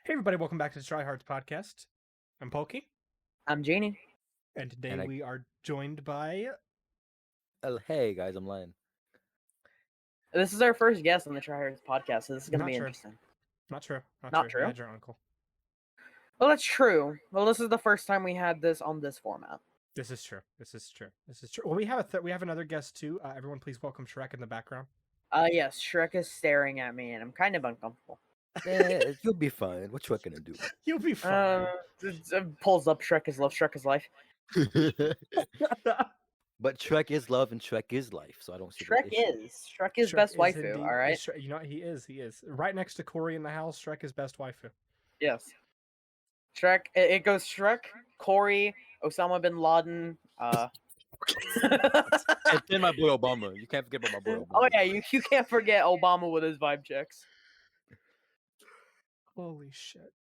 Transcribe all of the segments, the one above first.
Hey everybody, welcome back to the Try Hards podcast. I'm Poky, I'm Jeany. and today And we are joined by... Hey guys, I'm Lyon. This is our first guest on the Try Hards podcast, so this is going to Not be true. interesting. Not true. Not true? You had your uncle. Well, that's true. Well, this is the first time we had this on this format. This is true. Well, we have another guest too. Everyone, please welcome Shrek in the background. Yes, Shrek is staring at me, and I'm kind of uncomfortable. You'll be fine. What you gonna do? You'll be fine. Pulls up Shrek is love, Shrek is life. But Shrek is love and Shrek is life, so I don't see. Shrek is best waifu. Indeed, All right. you know what? He is. Right next to Corey in the house. Shrek is best waifu. Yes. Shrek. It goes Shrek, Corey, Osama bin Laden. And then my boy Obama. You can't forget about my boy Obama. Oh yeah, you can't forget Obama with his vibe checks. Holy shit.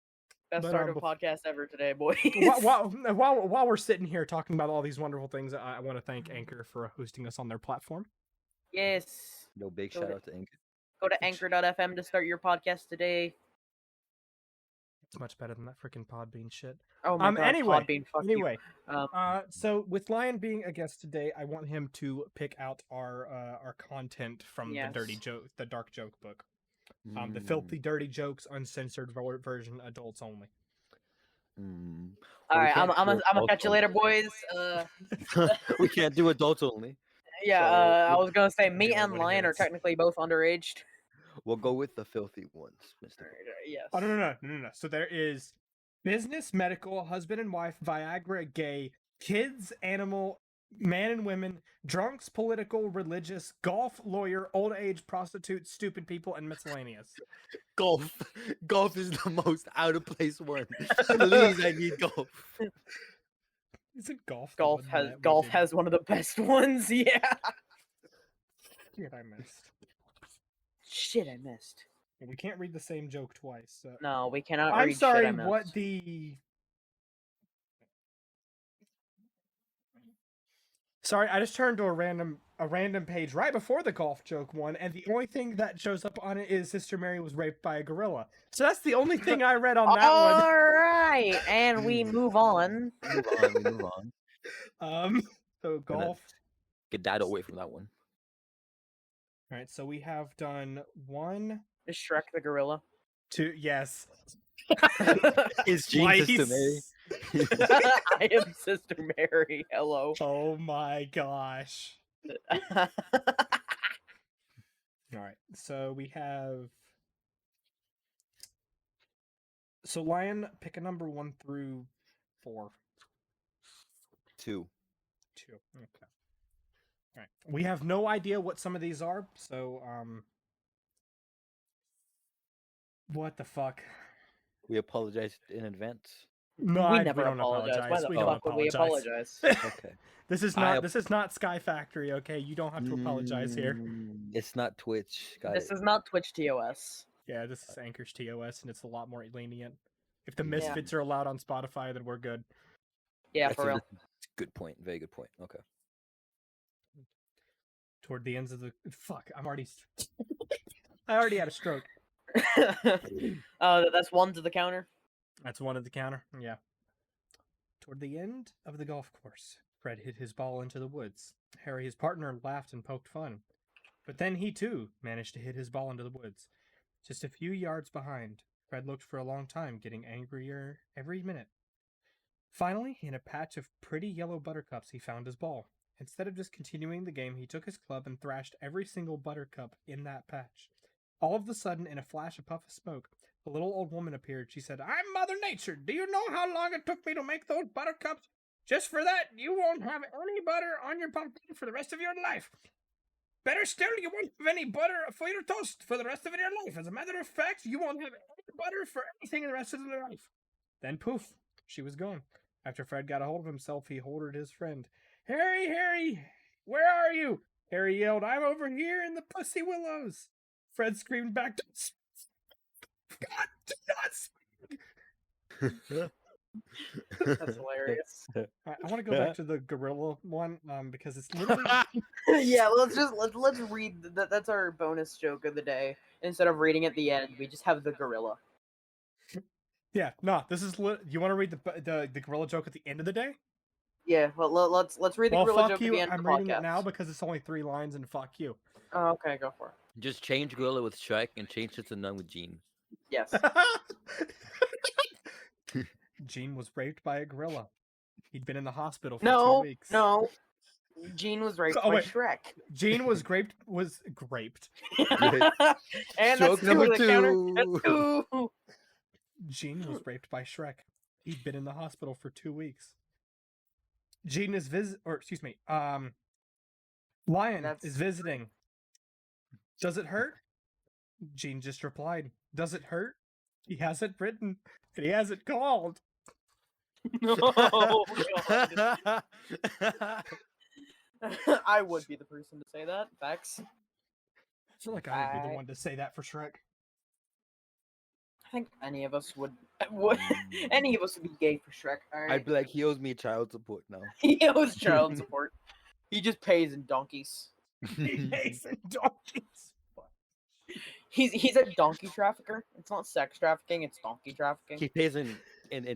Best start of podcast ever today, boys. While we're sitting here talking about all these wonderful things, I want to thank Anchor for hosting us on their platform. Yes. No big shout out to Anchor. Go to anchor.fm to start your podcast today. It's much better than that freaking Podbean shit. Oh my god, Podbean, fuck anyway, you. So with Lyon being a guest today, I want him to pick out our content from the dark joke book. The filthy, dirty jokes, uncensored version, adults only. All right, I'm gonna catch you later, boys. We can't do adults only. Yeah, I was gonna say me and Lyon are technically both underaged. We'll go with the filthy ones, Mister. Yes. Oh no. So there is business, medical, husband and wife, Viagra, gay, kids, animal, man and women, drunks, political, religious, golf, lawyer, old age, prostitute, stupid people, and miscellaneous. Golf is the most out of place one. Please, I need golf. Isn't golf? Golf has one of the best ones. Yeah. Shit, I missed. We can't read the same joke twice. So. No, we cannot. I'm read sorry. Shit I missed. What the? Sorry, I just turned to a random page right before the golf joke one, and the only thing that shows up on it is Sister Mary was raped by a gorilla. So that's the only thing I read on that one. All right, and we move on. Move on. So golf. Get that away from that one. All right, so we have done 1. Is Shrek the gorilla? 2. Yes. Is Jeany Sister Mary? I am Sister Mary. Hello. Oh my gosh. All right, so we have. So Lyon, pick a number 1 through 4. 2. 2. Okay. All right. We have no idea what some of these are, so what the fuck? We apologize in advance. No, we never apologize. Why the fuck would we apologize? Okay. This is not Sky Factory, okay? You don't have to apologize here. It's not Twitch. This is not Twitch TOS. Yeah, this is Anchor's TOS, and it's a lot more lenient. If the Misfits are allowed on Spotify, then we're good. Yeah, for real. Good point. Very good point. Okay. Toward the ends of the I already had a stroke. That's 1 to the counter. That's 1 at the counter. Yeah. Toward the end of the golf course, Fred hit his ball into the woods. Harry, his partner, laughed and poked fun. But then he, too, managed to hit his ball into the woods. Just a few yards behind, Fred looked for a long time, getting angrier every minute. Finally, in a patch of pretty yellow buttercups, he found his ball. Instead of just continuing the game, he took his club and thrashed every single buttercup in that patch. All of a sudden, in a flash of puff of smoke, a little old woman appeared. She said, "I'm Mother Nature. Do you know how long it took me to make those buttercups? Just for that, you won't have any butter on your pumpkin for the rest of your life. Better still, you won't have any butter for your toast for the rest of your life. As a matter of fact, you won't have any butter for anything the rest of your life." Then poof, she was gone. After Fred got a hold of himself, he hollered his friend. Harry, where are you?" Harry yelled, "I'm over here in the Pussy Willows." Fred screamed back, "God, do not speak." That's hilarious. I want to go back to the gorilla one, because it's literally... Yeah, let's read that's our bonus joke of the day. Instead of reading at the end, we just have the gorilla. Yeah, no, this is you want to read the gorilla joke at the end of the day? Yeah, well, let's read the Well, gorilla fuck joke at you. the end I'm of the reading podcast. it now because it's only 3 lines, and fuck you. Oh, okay, go for it. Just change gorilla with Shrek and change it to none with Jean. Yes. Jean was raped by a gorilla. He'd been in the hospital for 2 No, weeks. no. Jean was raped Oh, by wait. Shrek. Jean was graped. And Joke that's 2 number to the counter. 2. That's 2. Jean was raped by Shrek. He'd been in the hospital for 2 weeks. Jean is Lyon That's- is visiting. Does it hurt? Jean just replied, "Does it hurt?" He hasn't written, and he hasn't called. No, God. I would be the person to say that. Facts. I feel like I would be the I- one to say that for Shrek. I think any of us would any of us would be gay for Shrek. All I'd right. be like, he owes me child support now. He owes child support. He just pays in donkeys. Pigs and donkeys. He's a donkey trafficker. It's not sex trafficking. It's donkey trafficking. He pays in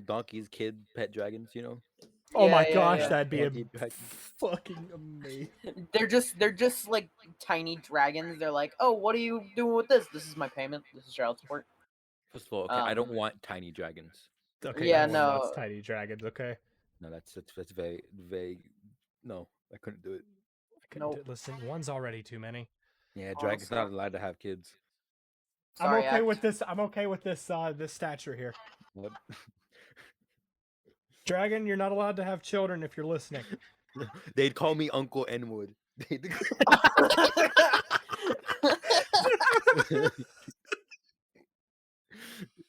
donkeys, kid, pet dragons, you know? Oh my Yeah, yeah, gosh, yeah. that'd be Donkey dragon. fucking amazing. They're just like tiny dragons. They're like, oh, what are you doing with this? This is my payment. This is child support. First of all, okay, I don't want tiny dragons. Okay, Yeah, no one wants no. tiny dragons. Okay, No, that's very vague. No, I couldn't do it. I couldn't Nope. listen. One's already too many. Yeah, dragons not Also- allowed to have kids. Sorry, I'm okay Act. with this. I'm okay with this. This stature here. What? Dragon, you're not allowed to have children if you're listening. They'd call me Uncle N-Wood.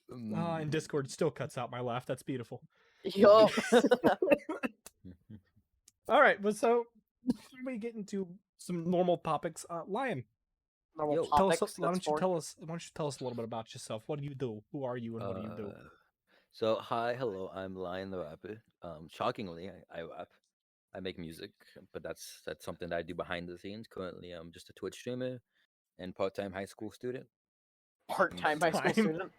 And Discord still cuts out my laugh. That's beautiful. Yo. All right, well, so before we get into some normal topics, Lion, Normal Yo. tell topics. us. Why that's don't you for- tell us? Why don't you tell us a little bit about yourself? What do you do? Who are you, and what do you do? So hi, hello, I'm Lyon the rapper. Shockingly, I rap. I make music, but that's something that I do behind the scenes. Currently, I'm just a Twitch streamer and part-time high school student. Part-time high school Time. student.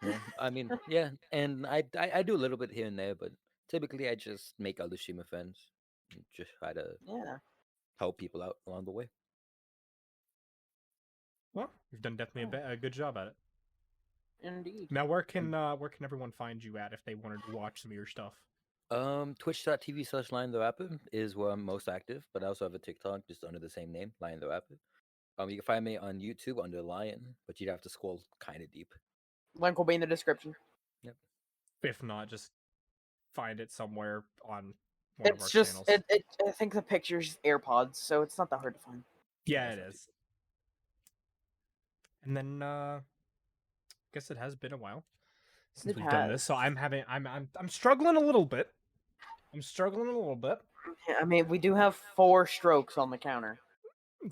Yeah, I mean, yeah, and I do a little bit here and there, but typically I just make other streamer friends, and just try to Yeah. help people out along the way. Well, you've done definitely a good job at it. Indeed. Now, where can everyone find you at if they wanted to watch some of your stuff? Twitch.tv/Lion the Rapper is where I'm most active, but I also have a TikTok just under the same name, Lion the Rapper. You can find me on YouTube under Lion, but you'd have to scroll kind of deep. Link will be in the description. If not, just find it somewhere on one of our It's just channels. I think the picture's AirPods, so it's not that hard to find. Yeah, it That's not is. And then, guess it has been a while since It we've done this, has. so I'm struggling a little bit. I'm struggling a little bit. Yeah, I mean, we do have 4 strokes on the counter.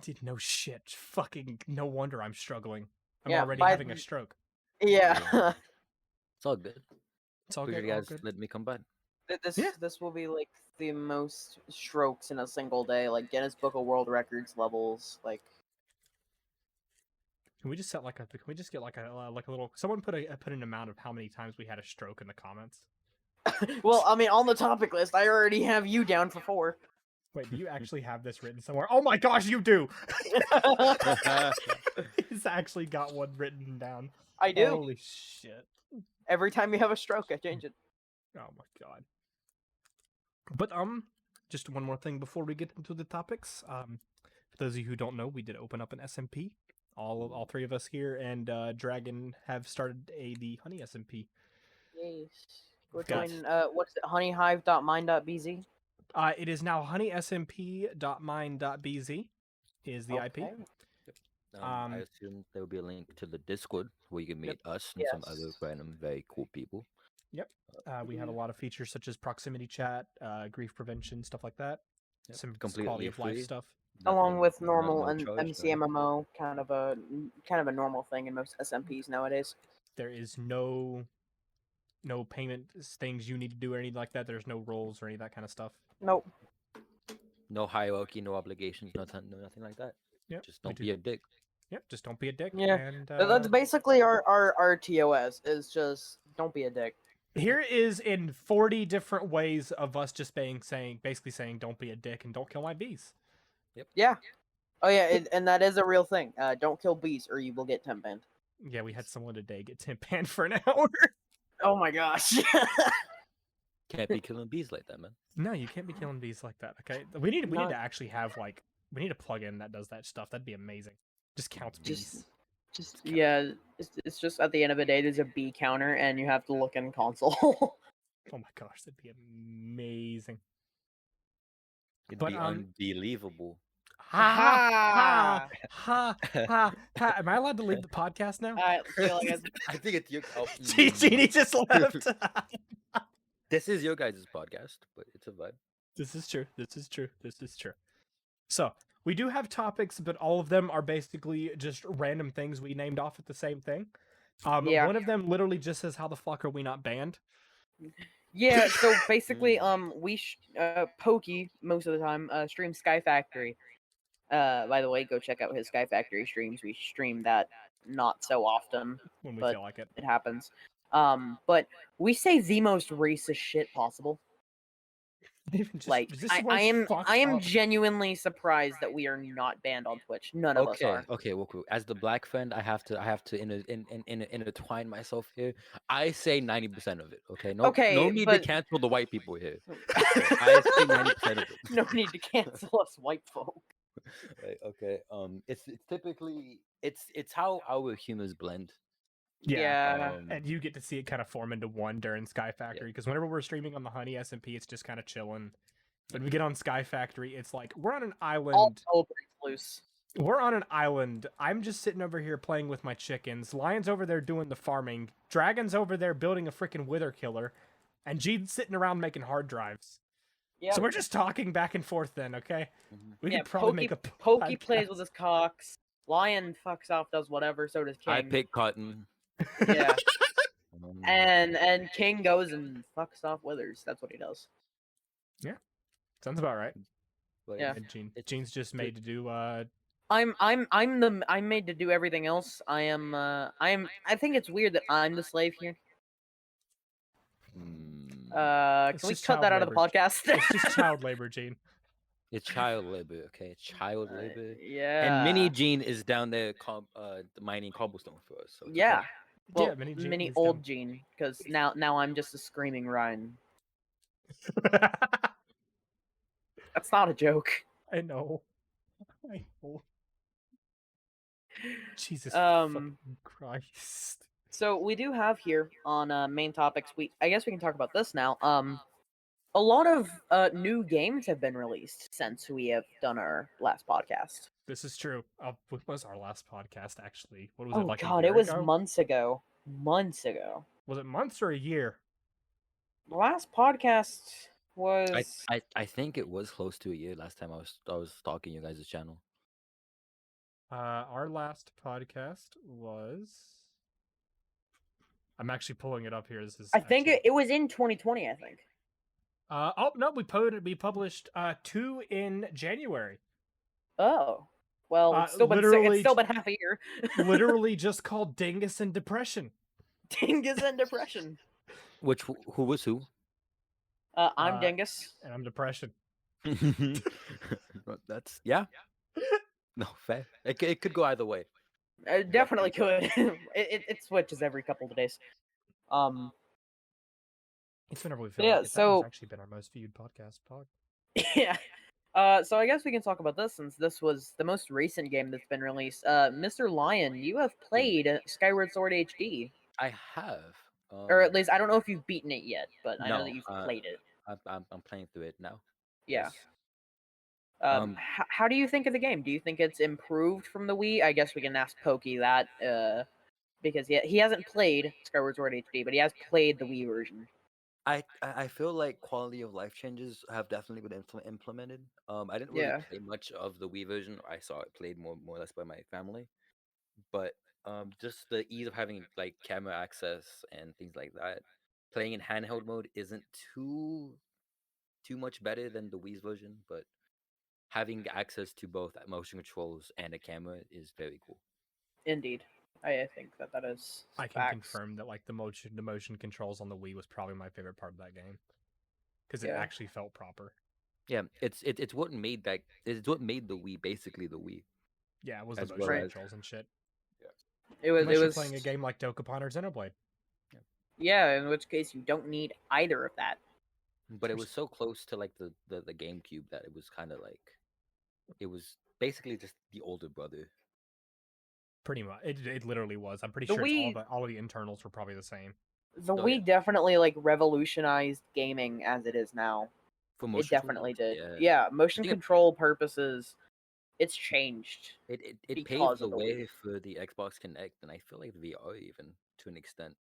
Dude, no shit. Fucking no wonder I'm struggling. I'm Yeah, already by having a the- stroke. Yeah. It's all good. It's all Appreciate good. you All guys good. let me come by. Yeah. This will be like the most strokes in a single day, like Guinness Book of World Records levels. Like, Can we just set like a? Can we just get like a little? Someone put an amount of how many times we had a stroke in the comments. well, I mean, on the topic list, I already have you down for 4. Wait, do you actually have this written somewhere? Oh my gosh, you do! He's actually got one written down. I do. Holy shit! Every time you have a stroke, I change it. Oh my god. But just one more thing before we get into the topics. For those of you who don't know, we did open up an SMP. All 3 of us here and Dragon have started the Honey SMP. Yes. We're Got- doing what's it? Honeyhive.mine.bz. It is now honeysmp.mine.bz is the IP. Okay. I assume there will be a link to the Discord where you can meet us and some other Yes. random very cool people. We have a lot of features such as proximity chat, grief prevention, stuff like that. Yep, Some completely quality of life free. stuff. Along Nothing- with no- normal no and charge, no- MCMMO, kind of a normal thing in most SMPs nowadays. There is no payment things you need to do or anything like that. There's no roles or any of that kind of stuff. Nope. No hierarchy, no obligations, nothing like that. Yep. Just we don't do- be a dick. Yep, just don't be a dick. Yeah, And That's basically our TOS is just Don't be a dick. Here is in 40 different ways of us just basically saying, don't be a dick and don't kill my bees. Yeah. Oh yeah, and that is a real thing. Don't kill bees or you will get temp banned. Yeah, we had someone today get temp banned for an hour. Oh my gosh. Can't be killing bees like that, man. No, you can't be killing bees like that. Okay, we need Not- to actually have we need a plugin that does that stuff. That'd be amazing. Just counts bees. Just count. yeah, it's just at the end of the day, there's a bee counter, and you have to look in console. Oh my gosh, that'd be amazing. It'd But be unbelievable. ha ha ha. Am I allowed to leave the podcast now? I feel like I think it's your. Oh, Jeany just left. This is your guys' podcast, but it's a vibe. This is true. This is true. This is true. So we do have topics, but all of them are basically just random things we named off at the same thing. Yeah. One of them literally just says, "How the fuck are we not banned?" yeah. So basically, we Poky most of the time streams Sky Factory. By the way, go check out his Sky Factory streams. We stream that not so often. When we But feel like it. It happens. But we say the most racist shit possible. Like I am genuinely surprised that we are not banned on Twitch. None of us are. Okay. Well, cool. As the black friend, I have to intertwine myself here. I say 90% of it. Okay. No need but- to cancel the white people here. I say 90% of it. No need to cancel us white folk. Right, okay. It's typically it's how our humors blend. Yeah. And you get to see it kind of form into one during Sky Factory because whenever we're streaming on the Honey SMP, it's just kind of chilling. When we get on Sky Factory, it's like we're on an island. All breaks loose. We're on an island. I'm just sitting over here playing with my chickens. Lion's over there doing the farming. Dragon's over there building a freaking wither killer. And Jean's sitting around making hard drives. Yeah. So we're just talking back and forth then, okay? We Yeah, could probably make a Poky plays podcast. with his cocks. Lion fucks off, does whatever. So does King. I pick cotton. Yeah. Um, and King goes and fucks off withers. That's what he does. Sounds about right. but Yeah. And It's- Jean's just made to do I'm made to do everything else. I think it's weird that I'm the slave here. It's Can we just cut that child out of the labor. podcast? it's just child labor, Jean. It's child labor, okay? It's child labor. Yeah. And Mini Gene is down there mining cobblestone for us. So it's Yeah. okay. Well, Yeah, Mini Jean mini is old down- Gene, because now I'm just a screaming Ryan. That's not a joke. I know. I know. Jesus Um, fucking Christ. So we do have here on main topics. I guess we can talk about this now. A lot of new games have been released since we have done our last podcast. This is true. What was our last podcast actually? What was it Oh like? god, a year it was ago? months ago. Months ago. Was it months or a year? The last podcast was I think it was close to a year last time I was stalking you guys' channel. Our last podcast was. I'm actually pulling it up here. This is. I think actually... it was in 2020, I think. Oh no, we published 2 in January. Oh. Well, it's still been half a year. Literally just called Dingus and Depression. Dingus and Depression. Who was who? I'm Dingus. And I'm Depression. That's yeah. No, fair. It could go either way. It definitely could. it switches every couple of days. It's whenever we feel Yeah, like it. That so- one's actually been our most viewed podcast. Yeah. So I guess we can talk about this since this was the most recent game that's been released. Mr. Lyon, you have played Skyward Sword HD, I have. or at least I don't know if you've beaten it yet, but I know no, that you've played it. I'm playing through it now. Yeah. Yes. How do you think of the game? Do you think it's improved from the Wii? I guess we can ask Poky that, because he hasn't played Skyward Sword HD, but he has played the Wii version. I feel like quality of life changes have definitely been implemented. I didn't really Yeah. play much of the Wii version. I saw it played more or less by my family, but just the ease of having like camera access and things like that. Playing in handheld mode isn't too much better than the Wii's version, but having access to both motion controls and a camera is very cool. Indeed. I think that is I can facts. confirm that like the motion controls on the Wii was probably my favorite part of that game because it Yeah. actually felt proper. Yeah, it's what made that. It's what made the Wii basically the Wii. Yeah, it was As the well motion as- controls and shit. It was. Unless It you're was. playing a game like Dokapon or Xenoblade. Yeah, in which case you don't need either of that. But it was so close to like the GameCube that it was kind of like, it was basically just the older brother. Pretty much, it literally was. I'm pretty The sure it's Wii- all of the internals were probably the same. The Oh, Wii yeah. definitely like revolutionized gaming as it is now. For It motion definitely controls, did. yeah. Yeah, motion think it- control purposes, it's changed. It because paved the of the way Wii. for the Xbox Connect, and I feel like VR even to an extent.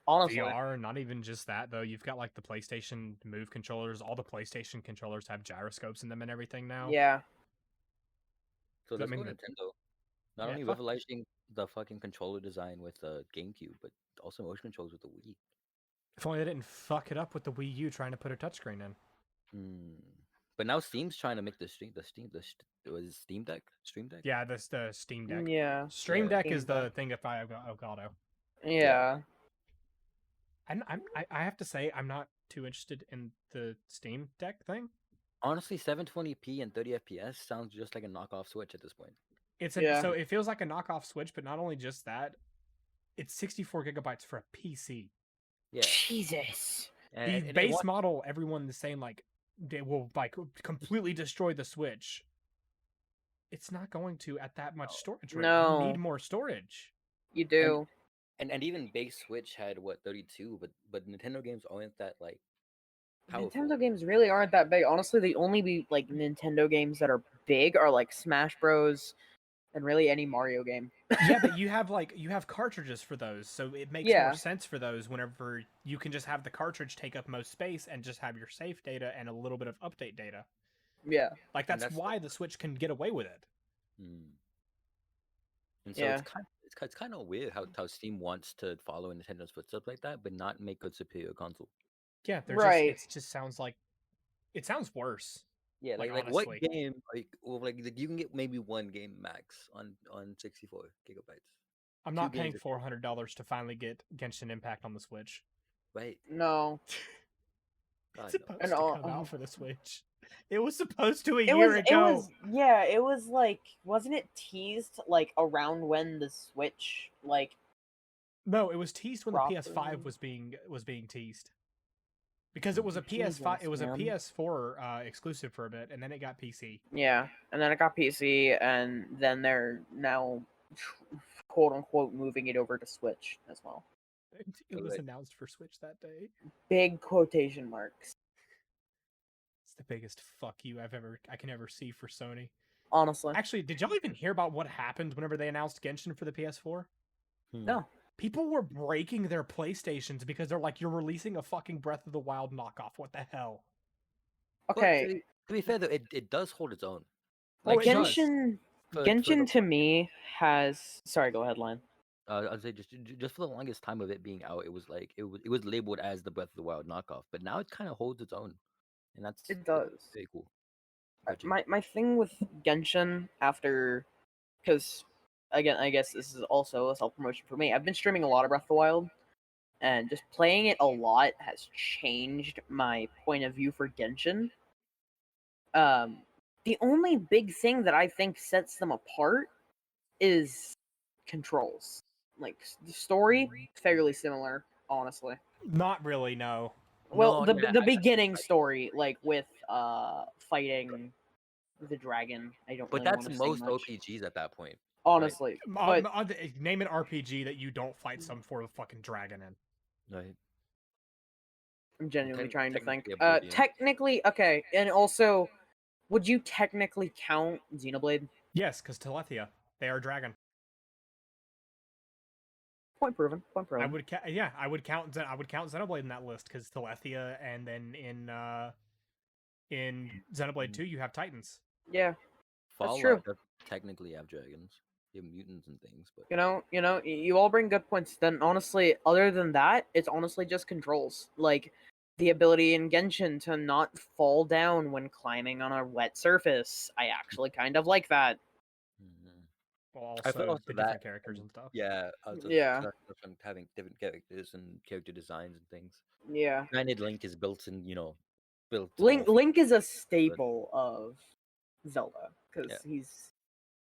Honestly, VR, not even just that though. You've got like the PlayStation Move controllers. All the PlayStation controllers have gyroscopes in them and everything now. yeah. So I let's mean, go Nintendo. Not yeah, only fuck- revolutionizing the fucking controller design with the GameCube, but also motion controls with the Wii. If only they didn't fuck it up with the Wii U trying to put a touchscreen in. But now Steam's trying to make was it Steam Deck? Stream Deck? Yeah, that's the Steam Deck. Yeah. Stream Yeah. Deck Steam is the Deck. thing if I Elgato. Yeah. I have to say I'm not too interested in the Steam Deck thing. Honestly, 720p and 30 FPS sounds just like a knockoff Switch at this point. Yeah. So it feels like a knockoff Switch, but not only just that, it's 64 gigabytes for a PC. Yeah. Jesus. The And base model, everyone is saying like they will like completely destroy the Switch. It's not going to at that much storage rate. No. You need more storage. You do. and even base Switch had what 32, but Nintendo games aren't that like powerful. Nintendo games really aren't that big. Honestly, the only like Nintendo games that are big are like Smash Bros. And really any Mario game. Yeah, but you have cartridges for those, so it makes Yeah. more sense for those whenever you can just have the cartridge take up most space and just have your save data and a little bit of update data. Yeah. Like And that's that's why the Switch can get away with it. And so Yeah. it's kind of weird how Steam wants to follow in Nintendo's footsteps like that, but not make a superior console. Yeah, they're Right. just it just sounds like it sounds worse. Yeah, Like, like what honestly. game like you can get maybe one game max on 64 gigabytes, I'm Two not paying games if you- $400 to finally get Genshin Impact on the Switch. right? No. God, It's no. supposed And to all- come out for the Switch. It was supposed to a It year was ago. it was like wasn't it teased like around when the Switch like No, it was teased when the Properly. PS5 was being teased. Because it was a PS5, it was a Jesus, man. PS4 exclusive for a bit, and then it got PC. yeah, and then it got PC and then they're now quote unquote moving it over to Switch as well. It was Right. announced for Switch that day. Big quotation marks. It's the biggest fuck you I can ever see for Sony. Honestly. Actually, did y'all even hear about what happened whenever they announced Genshin for the PS4? No. People were breaking their PlayStations because they're like, "You're releasing a fucking Breath of the Wild knockoff. What the hell?" But Okay. to be fair though, it does hold its own. Oh, Like it does. Genshin For Genshin the- to me has sorry, go ahead, Lyon. I'd say just for the longest time of it being out, it was like it was labeled as the Breath of the Wild knockoff, but now it kind of holds its own, and that's It does. very cool. My thing with Genshin after, because again, I guess this is also a self promotion for me. I've been streaming a lot of Breath of the Wild, and just playing it a lot has changed my point of view for Genshin. The only big thing that I think sets them apart is controls. Like the story, fairly similar, honestly. Not really. No. Well, No, the yeah, the I- beginning story, like with fighting the dragon. I don't. But really that's wanna say most much. OPGs at that point. Honestly, but Name an RPG that you don't fight some sort of fucking dragon in. Right. I'm genuinely trying to think. technically Oblivion. Technically, okay, and also, would you technically count Xenoblade? Yes, because Telethia, they are dragon. Point proven. Point proven. I would count Xenoblade in that list because Telethia, and then in Xenoblade 2 you have Titans. Yeah, Fallout true. does technically have dragons. You have mutants and things, but you all bring good points. Then honestly, other than that, it's honestly just controls. Like the ability in Genshin to not fall down when climbing on a wet surface. I actually kind of like that. Mhm. Well, I felt also also the that, different characters and and stuff. yeah, also Yeah. from having different characters and character designs and things. Yeah. Granted, Link is built Link off. Link is a staple of Zelda because Yeah.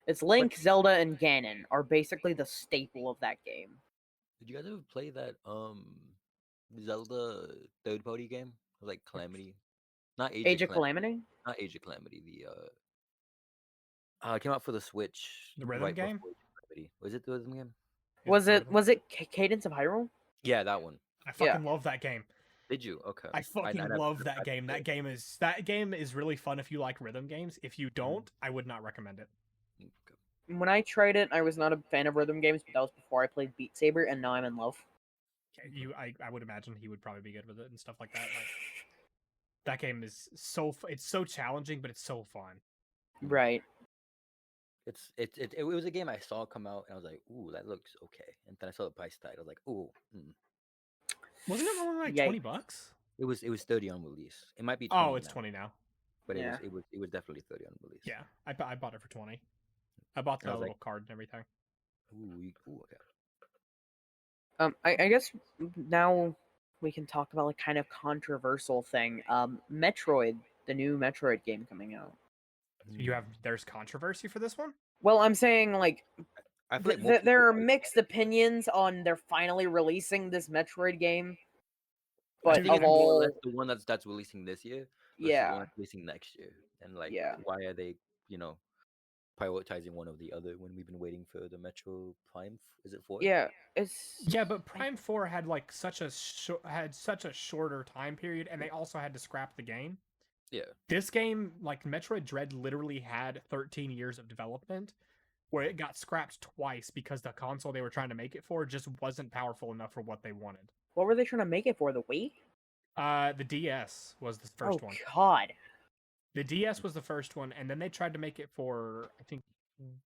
it's Link, Zelda, and Ganon are basically the staple of that game. Did you guys ever play that Zelda third party game? Like Calamity? Not Age Age of of Calamity. Calamity? Not Age of Calamity. It came out for the Switch The rhythm right game? before Age of Calamity. Was it the rhythm game? Is the rhythm? Was it Cadence of Hyrule? Yeah, that one. I Yeah. fucking love that game. Did you? Okay. I fucking never love got that to game. play That game is really fun if you like rhythm games. If you don't, I would not recommend it. it. Okay. When I tried it, I was not a fan of rhythm games, but that was before I played Beat Saber, and now I'm in love. I would imagine he would probably be good with it and stuff like that. Like that game is it's so challenging, but it's so fun. Right. It was a game I saw come out and I was like, ooh, that looks okay. And then I saw the price tag. I was like, ooh. Wasn't it only like Yikes. $20? It was 30 on release. It might be 20 Oh, it's now, 20 now. but Yeah. it was definitely 30 on release. Yeah, I bought it for 20. I bought the I was little like- card and everything. Ooh, okay. I guess now we can talk about like kind of controversial thing. Metroid, the new Metroid game coming out. There's controversy for this one? Well, I'm saying like I feel like more there are people mixed opinions on they're finally releasing this Metroid game. I But think Dude, it's of more or all, less the one that's releasing this year versus the yeah, one that's releasing next year. And like, Yeah. why are they, prioritizing one over the other when we've been waiting for the Metro Prime? Is it 4? yeah, it's Yeah, but Prime 4 had like such a shorter time period, and they also had to scrap the game. Yeah. This game, like Metroid Dread, literally had 13 years of development, where it got scrapped twice because the console they were trying to make it for just wasn't powerful enough for what they wanted. what were they trying to make it for? The Wii? The DS was the first Oh one. God. The DS was the first one, and then they tried to make it for I think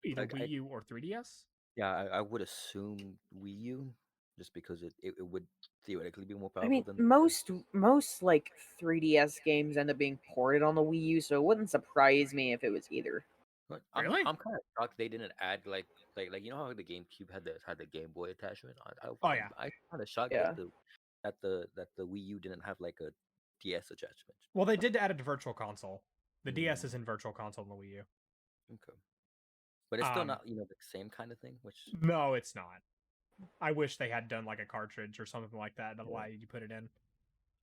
either Like, Wii U or 3DS. Yeah, I would assume Wii U, just because it would theoretically be more I powerful mean, than most like 3DS games end up being ported on the Wii U, so it wouldn't surprise me if it was either. But Really? I'm kind of shocked they didn't add like how the GameCube had the Game Boy attachment. Oh, yeah. I'm kind of shocked Yeah. that the Wii U didn't have like a DS attachment. Well, they did add it to Virtual Console. The DS Mm. is in Virtual Console on the Wii U. Okay, but it's still Um, not the same kind of thing. Which No, it's not. I wish they had done like a cartridge or something like that that Yeah. allow you to put it in.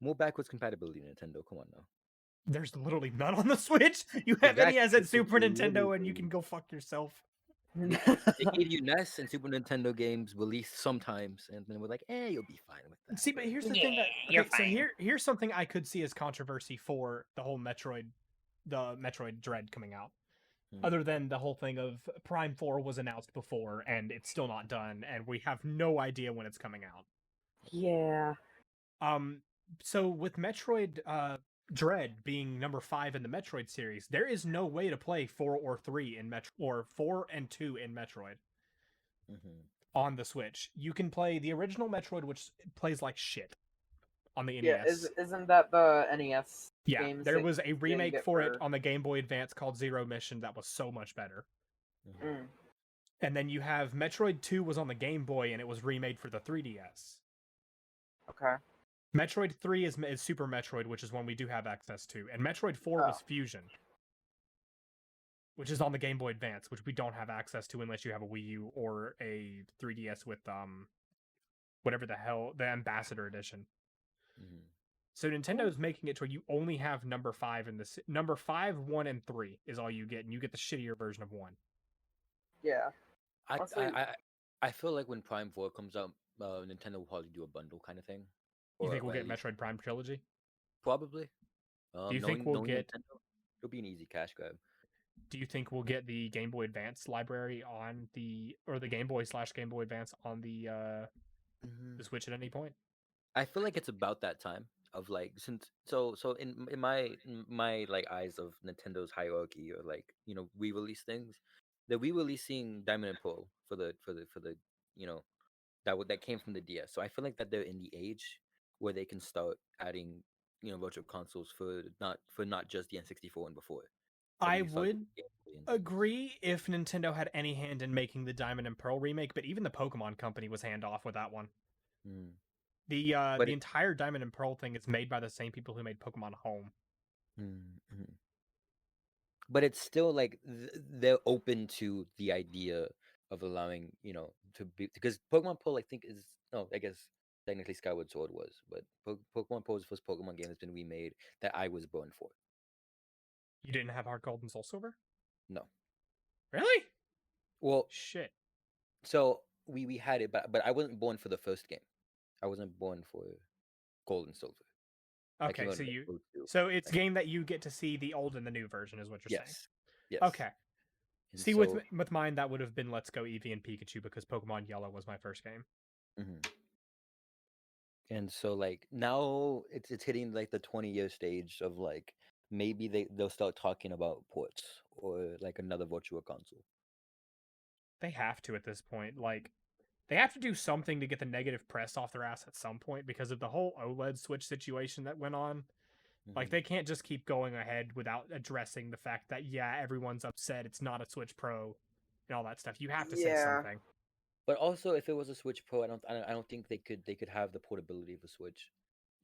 more backwards compatibility, Nintendo. Come on now. There's literally none on the Switch. You have Exactly. NES and Super Literally. Nintendo, and you can go fuck yourself. They gave you NES and Super Nintendo games released sometimes, and then we're like, you'll be fine with that. See, but here's the Yeah, thing that you're okay, so fine. here's something I could see as controversy for the whole the Metroid Dread coming out. Hmm. Other than the whole thing of Prime 4 was announced before and it's still not done, and we have no idea when it's coming out. Yeah. So with Metroid Dread being number 5 in the Metroid series, there is no way to play 4 or 3 in Metro or 4 and 2 in Metroid Mhm. on the Switch. You can play the original Metroid, which plays like shit on the Yeah, NES. isn't that the NES Yeah, games there that was a remake get for it for- on the Game Boy Advance called Zero Mission that was so much better. Mhm. Mm. And then you have Metroid 2 was on the Game Boy and it was remade for the 3DS. Okay. Metroid 3 is Super Metroid, which is one we do have access to. And Metroid 4 was Fusion, which is on the Game Boy Advance, which we don't have access to unless you have a Wii U or a 3DS with whatever the hell, the Ambassador Edition. Mhm. So Nintendo's making it to where you only have number 5 in this. Number 5, 1, and 3 is all you get, and you get the shittier version of 1. Yeah. I, Honestly- I feel like when Prime 4 comes out, Nintendo will probably do a bundle kind of thing. You Or think we'll at get least- Metroid Prime Trilogy? Probably. Do you think we'll get? Nintendo, it'll be an easy cash grab. Do you think we'll get the Game Boy Advance library on the Game Boy / Game Boy Advance on the Switch at any point? I feel like it's about that time of like since in my like eyes of Nintendo's hierarchy or like re-release things, they're re-releasing Diamond and Pearl for the that came from the DS. So I feel like that they're in the age where they can start adding virtual consoles for not just the N64 and before. That I we can start would getting intense. agree if Nintendo had any hand in making the Diamond and Pearl remake, but even the Pokemon Company was hand off with that one. Mm. The But the entire Diamond and Pearl thing is made by the same people who made Pokemon Home. mm-hmm. But it's still like they're open to the idea of allowing, to be, because Pokemon Pearl, I think, is, no, I guess technically Skyward Sword was, but Pokemon Pearl is the first Pokemon game that's been remade that I was born for. You didn't have Heart Gold and Soul Silver? No. Really? Well, Shit. so we had it, but I wasn't born for the first game. I wasn't born for Gold and Silver. I came Okay, out so in like you 02. so it's Like, game that you get to see the old and the new version is what you're saying. yes. Yes. Okay. And See, so, with mine, that would have been Let's Go Eevee and Pikachu because Pokemon Yellow was my first game. mhm. And so like now it's hitting like the 20-year stage of like maybe they'll start talking about ports or like another virtual console. They have to at this point. Like, they have to do something to get the negative press off their ass at some point because of the whole OLED Switch situation that went on. Like, Mhm. they can't just keep going ahead without addressing the fact that, yeah, everyone's upset. It's not a Switch Pro and all that stuff. You have to say Yeah. something. But also, if it was a Switch Pro, I don't think they could have the portability of a Switch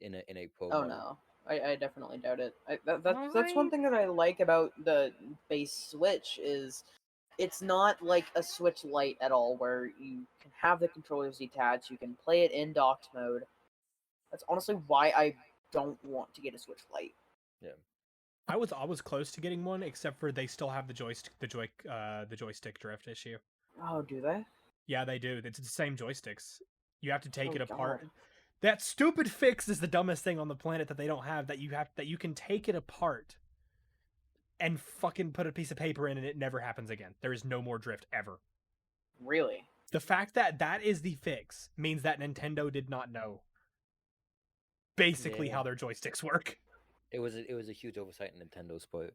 in a Pro Oh model. no, I definitely doubt it. That's one Alright. thing that I like about the base Switch is it's not like a Switch Lite at all, where you can have the controllers detached, you can play it in docked mode. That's honestly why I don't want to get a Switch Lite. Yeah. I was close to getting one, except for they still have the joystick drift issue. Oh, do they? Yeah, they do. It's the same joysticks. You have to take Oh it apart. God. That stupid fix is the dumbest thing on the planet that they don't have. That you can take it apart and fucking put a piece of paper in and it never happens again. There is no more drift ever. Really? The fact that that is the fix means that Nintendo did not know basically Yeah. how their joysticks work. It was a huge oversight in Nintendo's part.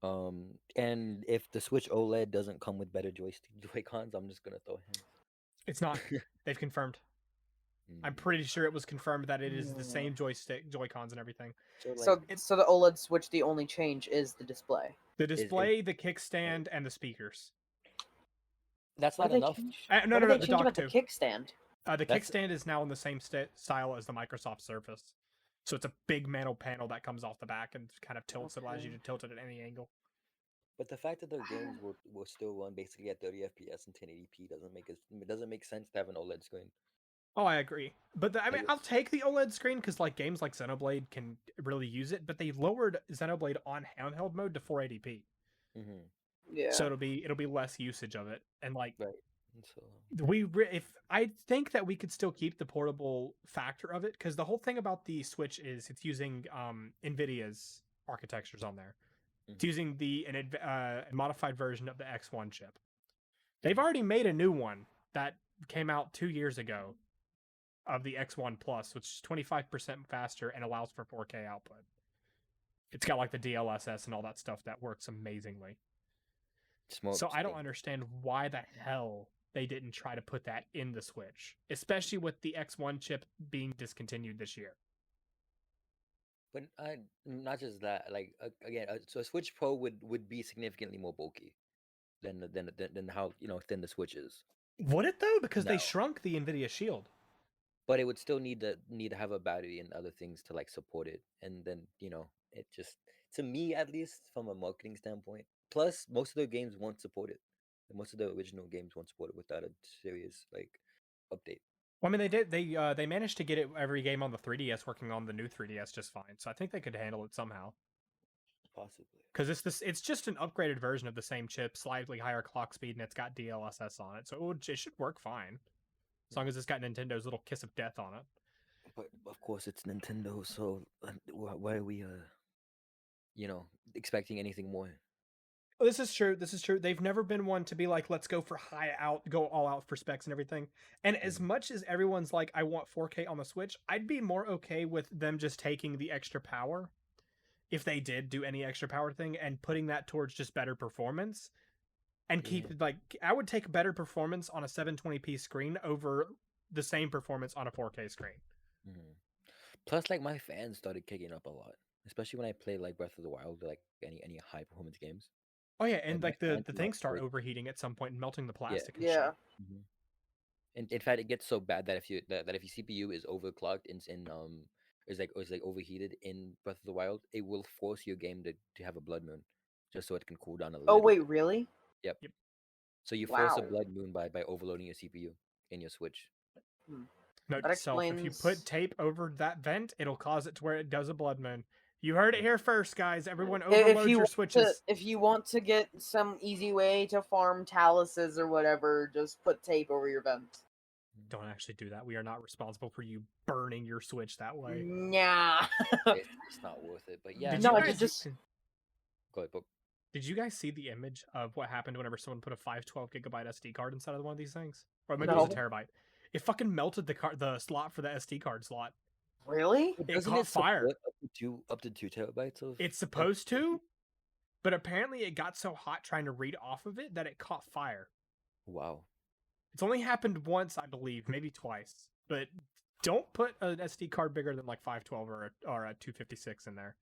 And if the Switch OLED doesn't come with better Joy-Cons, I'm just gonna throw hands. It's not. They've confirmed. I'm Mm. pretty sure it was confirmed that it is the Mm. same Joy-Cons and everything. So like, So the OLED Switch, the only change is the display. The display, the kickstand, and the speakers. that's What not did they enough. change? No, What did no, they the change dock about too. the kickstand? The That's- kickstand is now in the same style as the Microsoft Surface. So it's a big metal panel that comes off the back and kind of tilts. It allows you Okay. to tilt it at any angle. But the fact that their games will still run basically at 30 FPS and 1080p doesn't make sense to have an OLED screen. Oh, I agree. But I mean, Like, I'll take the OLED screen because like games like Xenoblade can really use it. But they lowered Xenoblade on handheld mode to 480p, mm-hmm. Yeah. so it'll be less usage of it. And like Right. And so if I think that we could still keep the portable factor of it because the whole thing about the Switch is it's using Nvidia's architectures on there. It's using a modified version of the X1 chip. They've already made a new one that came out 2 years ago of the X1 Plus, which is 25% faster and allows for 4K output. It's got like the DLSS and all that stuff that works amazingly. So I don't understand why the hell they didn't try to put that in the Switch, especially with the X1 chip being discontinued this year. But not just that. Like again, so a Switch Pro would be significantly more bulky than how thin the Switch is. Would it though? Because they No. shrunk the Nvidia Shield. But it would still need to have a battery and other things to like support it. And then it just, to me at least, from a marketing standpoint. Plus, most of the games won't support it. And most of the original games won't support it without a serious like update. Well, I mean, they did. They managed to get it every game on the 3DS working on the new 3DS just fine. So I think they could handle it somehow. Possibly. Because it's just an upgraded version of the same chip, slightly higher clock speed, and it's got DLSS on it, so it should work fine, as long as it's got Nintendo's little kiss of death on it. But of course, it's Nintendo, so why are we expecting anything more? Well, this is true. This is true. They've never been one to be like, let's go for go all out for specs and everything. And as much as everyone's like, I want 4K on the Switch, I'd be more okay with them just taking the extra power, if they did do any extra power thing, and putting that towards just better performance. And keep I would take better performance on a 720p screen over the same performance on a 4K screen. Mm-hmm. Plus, like, my fans started kicking up a lot, especially when I play like Breath of the Wild, like any high performance games. Oh yeah, and my like the fan the came out things start with- overheating at some point and melting the Yeah. plastic and Yeah. shit. Mhm. And in fact, it gets so bad that if your CPU is overclocked is like overheated in Breath of the Wild, it will force your game to have a blood moon, just so it can cool down a Oh little wait, bit. really? Yep. Yep. So you force a Wow. blood moon by overloading your CPU in your Switch. Note That to self: if you put explains. tape over that vent, it'll cause it to where it does a blood moon. You heard it here first, guys. Everyone If overload you your want switches. if you want to get some easy way to farm taluses or whatever, just put tape over your vents. Don't actually do that. We are not responsible for you burning your switch that way. Nah. It's not worth it. But yeah, Did No, you I guys just- go ahead, Poke. Did you guys see the image of what happened whenever someone put a 512 gigabyte SD card inside of one of these things? Or maybe it was a No. terabyte. It fucking melted the slot for the SD card slot. Really? But It doesn't caught it fire. support up to 2 terabytes of? It's supposed to, but apparently it got so hot trying to read off of it that it caught fire. Wow. It's only happened once, I believe, maybe twice. But don't put an SD card bigger than like 512 or a 256 in there.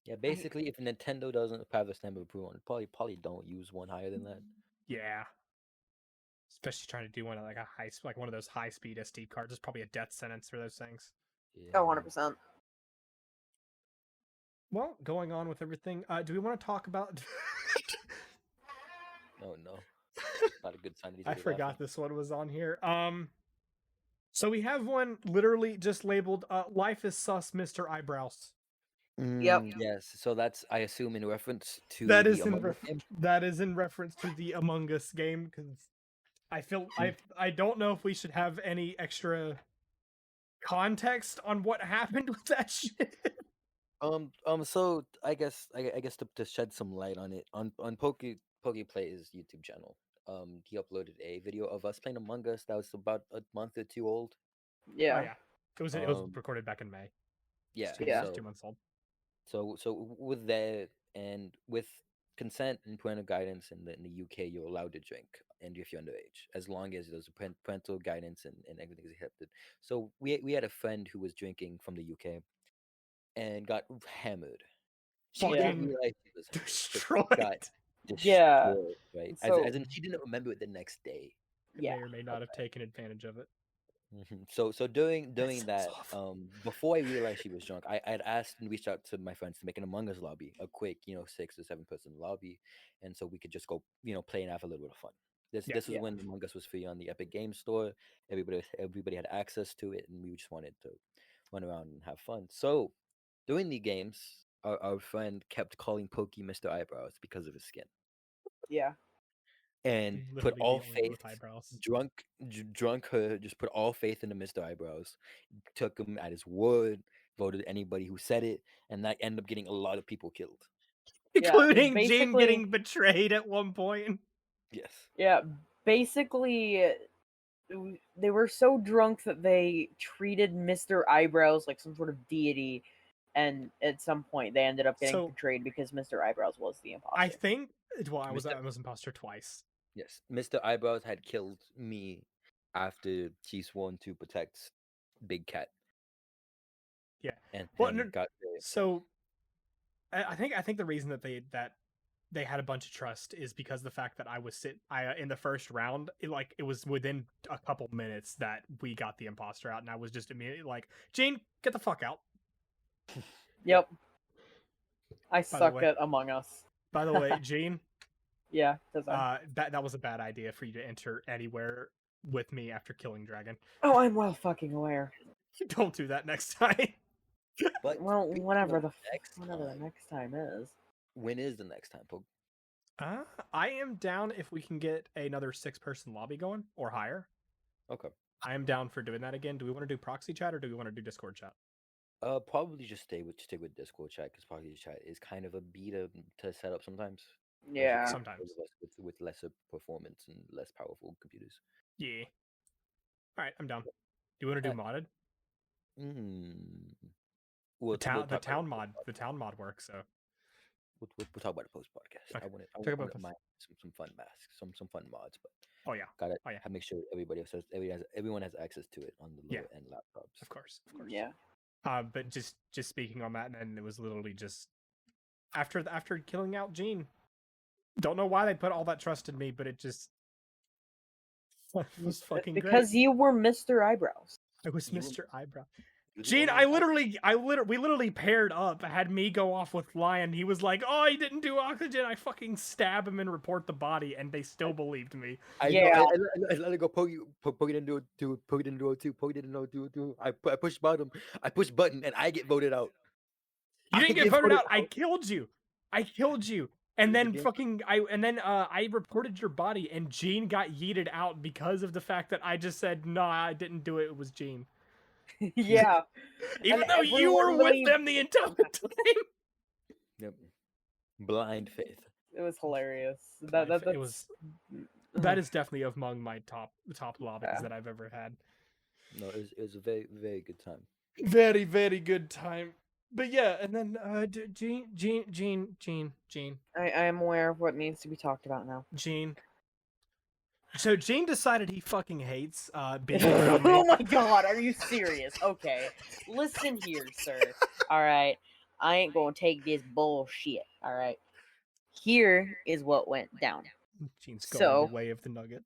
Yeah, basically, if Nintendo doesn't have the stamp of approval, probably don't use one higher than that. Yeah. Especially trying to do one of like one of those high speed SD cards. It's probably a death sentence for those things. Yeah. Oh, 100%. Well, going on with everything, do we want to talk about? Oh no, not a good sign. That he's I already forgot laughing. this one was on here. So we have one literally just labeled "Life is sus, Mr. Eyebrows." Yep. Yes. So that's, I assume, in reference to That the is Among Us game. that is in reference to the Among Us game because I don't know if we should have any extra context on what happened with that shit. So I guess to shed some light on it, on Poky Plays YouTube channel, he uploaded a video of us playing Among Us that was about a month or two old. Yeah. Oh yeah, it was Um, recorded back in May. Yeah. Yeah. It's 2 months old. So with that and with consent and parental guidance in the UK, you're allowed to drink, and if you're underage, as long as there's a parental guidance and everything is accepted. So we had a friend who was drinking from the UK and got hammered. She Yeah. didn't Fucking realize she was hammered, but destroyed. she got Yeah. destroyed, right? So- As in, she didn't remember it the next day. Yeah. May or may not have taken advantage of it. So during sounds that, awful. before I realized she was drunk, I had asked and reached out to my friends to make an Among Us lobby, a quick, 6 or 7 person lobby, and so we could just go, play and have a little bit of fun. This Yeah. this was Yeah. when Among Us was free on the Epic Game Store. Everybody had access to it, and we just wanted to run around and have fun. So during the games, our friend kept calling Pokey Mr. Eyebrows because of his skin, Yeah. and put Literally the all only one faith, with eyebrows. drunk her, just put all faith into Mr. Eyebrows, took him at his word, voted anybody who said it, and that ended up getting a lot of people killed. Including Jean basically- getting betrayed at one point. Yes. Yeah. Basically, they were so drunk that they treated Mr. Eyebrows like some sort of deity, and at some point they ended up getting So- betrayed because Mr. Eyebrows was the imposter. I think. Well, I was Mr. imposter twice. Yes. Mr. Eyebrows had killed me after she sworn to protect Big Cat. Yeah. And Well, then no- got So, I think the reason that they had a bunch of trust is because the fact that I in the first round, it was within a couple minutes that we got the imposter out, and I was just immediately like, Jean, get the fuck out. Yep. I the suck way- at Among Us. By the way, Jean, Yeah. Does that? that was a bad idea for you to enter anywhere with me after killing Dragon. Oh, I'm well fucking aware. Don't do that next time. But Well, speaking whatever of the next time, next time is. when is the next time, Poke? I am down if we can get another 6-person lobby going or higher. Okay. I am down for doing that again. Do we want to do proxy chat or do we want to do Discord chat? Probably just stay with Discord chat, because proxy chat is kind of a beta to set up sometimes. Yeah. Sometimes. with lesser performance and less powerful computers. Yeah. All right, I'm down. Do you want to do modded? We'll The town talk about it mod, the town mod works. So We'll talk about it post podcast. Okay, I want talk to about mine some fun masks, some fun mods, but oh yeah, gotta Oh, yeah. make sure everyone has access to it on the Yeah. lower end laptops. of course. Yeah. But just speaking on that, and then it was literally just after killing out Jean, Don't know why they put all that trust in me, but it just was fucking great. Because you were Mr. Eyebrows. I was You were- Mr. Eyebrow. you the Gene, only we literally paired up. Had me go off with Lyon. He was like, "Oh, he didn't do oxygen." I fucking stab him and report the body, and they still believed me. Yeah. I let it go. Poky didn't do it. Poky didn't do it too. Poky didn't know do it too. I push button. I push button, and I get voted out. You I didn't get get voted voted out. I killed you. I killed you. And It was a then game. I reported your body, and Gene got yeeted out because of the fact that I just said, "Nah, I didn't do it. It was Gene." Yeah. Even And though you were everyone with believed- them the entire time. Yep. Blind faith. It was hilarious. It was. That is definitely among my top lobbies Yeah. that I've ever had. No, it was a very, very good time. Very, very good time. But yeah, and then Gene. I am aware of what needs to be talked about now. Gene. So Gene decided he fucking hates being around me. Oh my god, are you serious? Okay. Listen here, sir. Alright. I ain't gonna take this bullshit. Alright. Here is what went down. Gene's going So- the way of the nugget.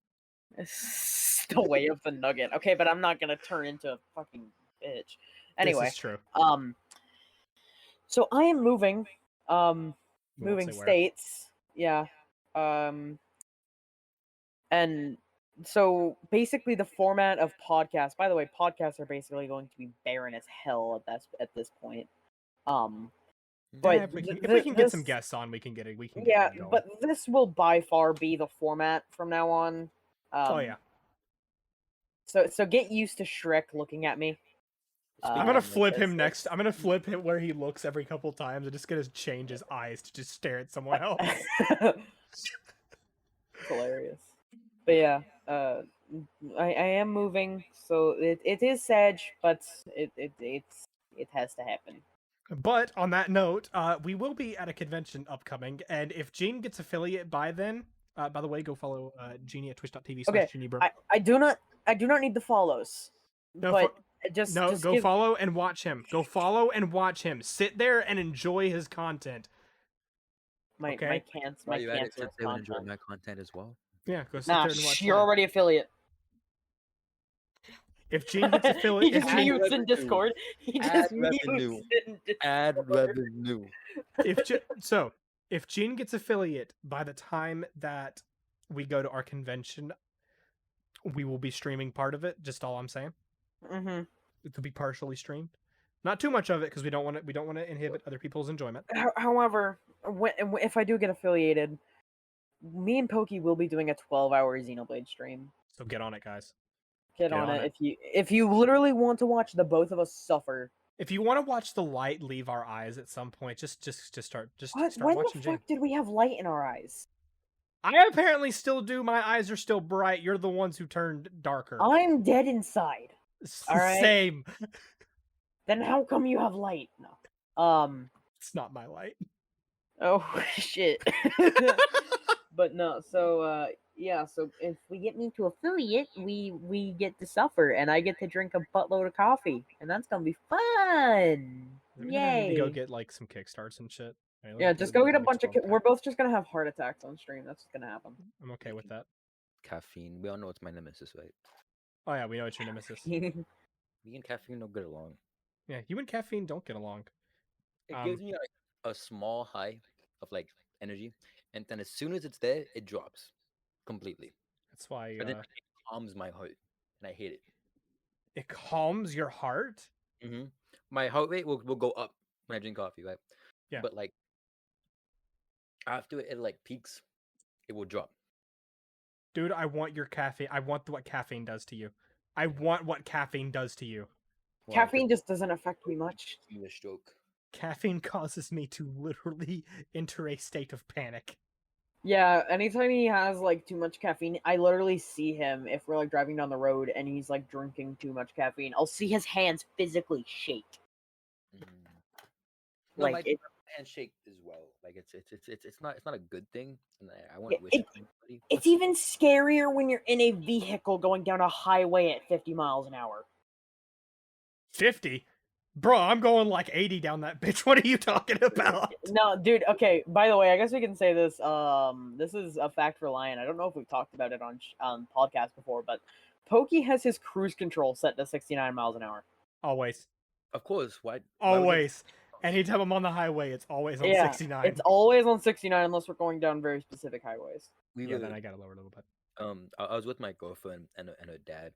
The way of the nugget. Okay, but I'm not gonna turn into a fucking bitch. Anyway, This is true. so I am moving. We won't Moving say where. states. Yeah. And so basically the format of podcasts, by the way, podcasts are basically going to be barren as hell at this point. But Yeah, if we can get some this- guests on, we can get it. We can. Yeah, Get it going. but this will by far be the format from now on. Oh yeah. So get used to Shrek looking at me. I'm Uh, gonna flip him it's- next. I'm gonna flip him where he looks every couple times. I'm just gonna change his eyes to just stare at someone else. It's hilarious. But yeah, I am moving, so it is sad, but it has to happen. But on that note, we will be at a convention upcoming, and if Gene gets affiliate by then, by the way, go follow Jeany at twitch.tv/GenieBro. I do not need the follows, No, but just go give, follow and watch him. Go follow and watch him. Sit there and enjoy his content. my okay. While you're at it, cancerous sit there and enjoy content. my content as well. Yeah, go sit Nah, there and watch. you're mine. already affiliate. If Gene gets He affiliate, if just Gene, mutes in revenue. Discord. He Add just revenue. mutes in Discord. Add revenue. if Gene gets affiliate by the time that we go to our convention, we will be streaming part of it. Just all I'm saying. Mm-hmm. It will be partially streamed. Not too much of it because we don't want to inhibit other people's enjoyment. However, if I do get affiliated, me and Poky will be doing a 12-hour Xenoblade stream. So get on it, guys. Get on it if you literally want to watch the both of us suffer. If you want to watch the light leave our eyes at some point, just start What? start When watching the Gene. fuck did we have light in our eyes? I apparently still do. My eyes are still bright. You're the ones who turned darker. I'm dead inside. all right. Same. Then how come you have light? No. It's not my light. Oh shit. But no, so yeah, so if we get me to affiliate, we get to suffer and I get to drink a buttload of coffee and that's gonna be fun. We're gonna need to go Yay. get like some kickstarts and shit. Right, Yeah, like, just the- go get the a bunch of 12 we're pack. both just gonna have heart attacks on stream. That's what's gonna happen. I'm okay with that. Caffeine. We all know it's my nemesis, right? Oh yeah, we know it's your nemesis. Me and caffeine don't get along. Yeah, you and caffeine don't get along. It gives me like a small high of like energy, and then as soon as it's there, it drops completely. That's why But then it calms my heart, and I hate it. it calms your heart. My heart rate will go up when I drink coffee, right? Yeah. But like after it like peaks, it will drop. Dude, I want your caffeine. I want what caffeine does to you. I want what caffeine does to you. Why? 'Cause Caffeine just doesn't affect me much. it gives me a stroke. Caffeine causes me to literally enter a state of panic. Yeah, anytime he has like too much caffeine, I literally see him if we're like driving down the road and he's like drinking too much caffeine. I'll see his hands physically shake. No, Like my it, handshake as well. Like it's not a good thing, and I Yeah, wouldn't wish it on anybody. it's even scarier when you're in a vehicle going down a highway at 50 miles an hour. 50? Bro, I'm going like 80 down that bitch. What are you talking about? No, dude. Okay. By the way, I guess we can say this. This is a fact for Lyon. I don't know if we've talked about it on podcast before, but Pokey has his cruise control set to 69 miles an hour. Always. Of course. Why would you? Always. Anytime I'm on the highway, it's always on Yeah, 69. it's always on 69 unless we're going down very specific highways. We Yeah, were then I gotta lower it a little bit. I was with my girlfriend and her dad,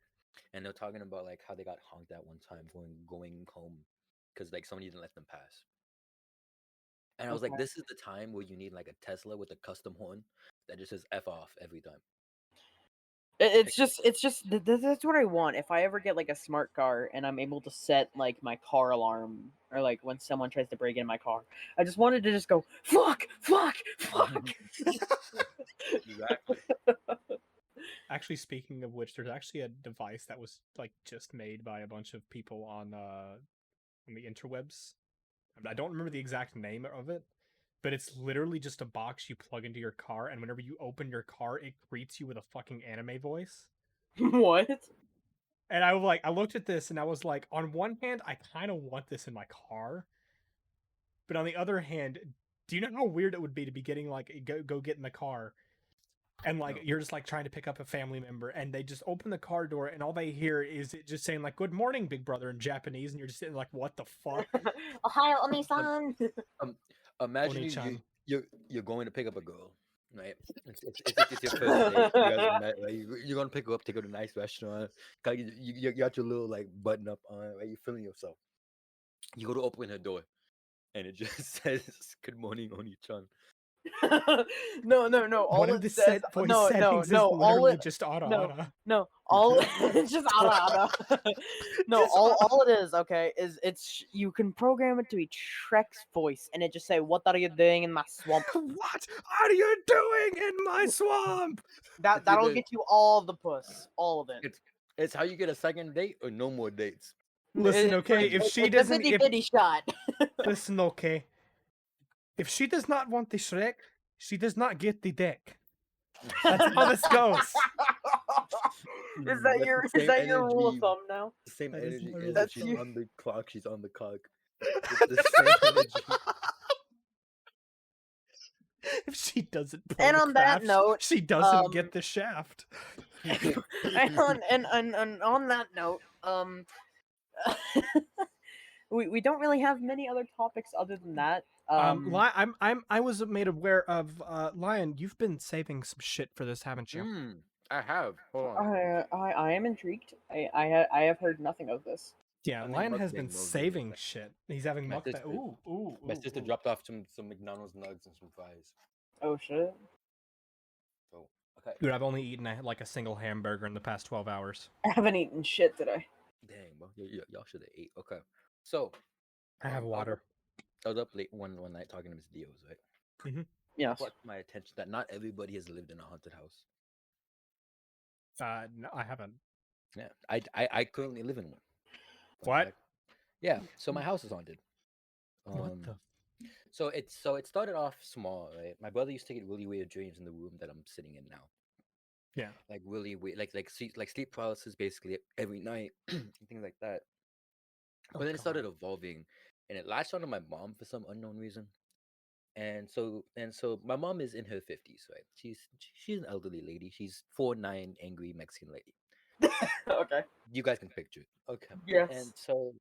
and they're talking about like how they got honked at one time going home because like somebody didn't let them pass. And I was like, Okay. this is the time where you need like a Tesla with a custom horn that just says "F off" every time. It's just that's what I want. If I ever get like a smart car and I'm able to set like my car alarm or like when someone tries to break in my car, I just wanted to just go fuck. Exactly. Actually, speaking of which, there's actually a device that was like just made by a bunch of people on the interwebs. I don't remember the exact name of it, but it's literally just a box you plug into your car, and whenever you open your car, it greets you with a fucking anime voice. What? And I looked at this and I was like, on one hand, I kind of want this in my car, but on the other hand, do you know how weird it would be to be getting like go get in the car and like No. you're just like trying to pick up a family member and they just open the car door and all they hear is it just saying like "Good morning, big brother" in Japanese, and you're just sitting like, what the fuck? Ohio Oni-san. Imagine Oni-chan. you're going to pick up a girl, right? It's your first date. You guys have met, right? You're gonna pick her up, take her to a nice restaurant. You got your little like button up on, right? You're feeling yourself. You go to open her door, and it just says "Good morning, Oni-chan." No. One All of it the says, set voice no. settings is All literally it, just ara no, ara. no. All it's just ara. No, Just ara. all it is, okay, is you can program it to be Shrek's voice, and it just say, "What are you doing in my swamp?" What are you doing in my swamp? That'll either- get you all the puss, all of it. It's how you get a second date or no more dates. Listen, okay, if she it's a doesn't, if 50-50 shot. listen, okay, if she does not want the Shrek, she does not get the dick. That's how this goes. Is That's the same your rule of energy. thumb now? The same That is energy my is rule if of she's thumb. on the clock, she's on the cock. It's the same energy. If she doesn't pull And the on that craft, note, she doesn't get the shaft. and on that note, we don't really have many other topics other than that. I was made aware of Lyon. You've been saving some shit for this, haven't you? I have. Hold on. I am intrigued. I have heard nothing of this. Yeah, I'm in Lyon has been mukbang mode, saving really. shit. He's having My mukbang. sister- Ooh. My sister dropped off some McDonald's nugs and some fries. Oh shit! So okay. Dude, I've only eaten like a single hamburger in the past 12 hours. I haven't eaten shit today. Dang, bro. Y'all should have ate. Okay. So I have water. I was up late one night talking to Miss Dios, right? Yes. Brought to my attention that not everybody has lived in a haunted house. No, I haven't. Yeah. I currently live in one. Fun What? fact. Yeah. So my house is haunted. What the? So it started off small, right? My brother used to get really weird dreams in the room that I'm sitting in now. Yeah. Like really weird, like sleep paralysis basically every night, and things like that. But then it started evolving, and it latched onto my mom for some unknown reason. And so my mom is in her 50s, right? She's an elderly lady. She's 4'9", angry Mexican lady. Okay. You guys can picture it. Okay. Yes. And so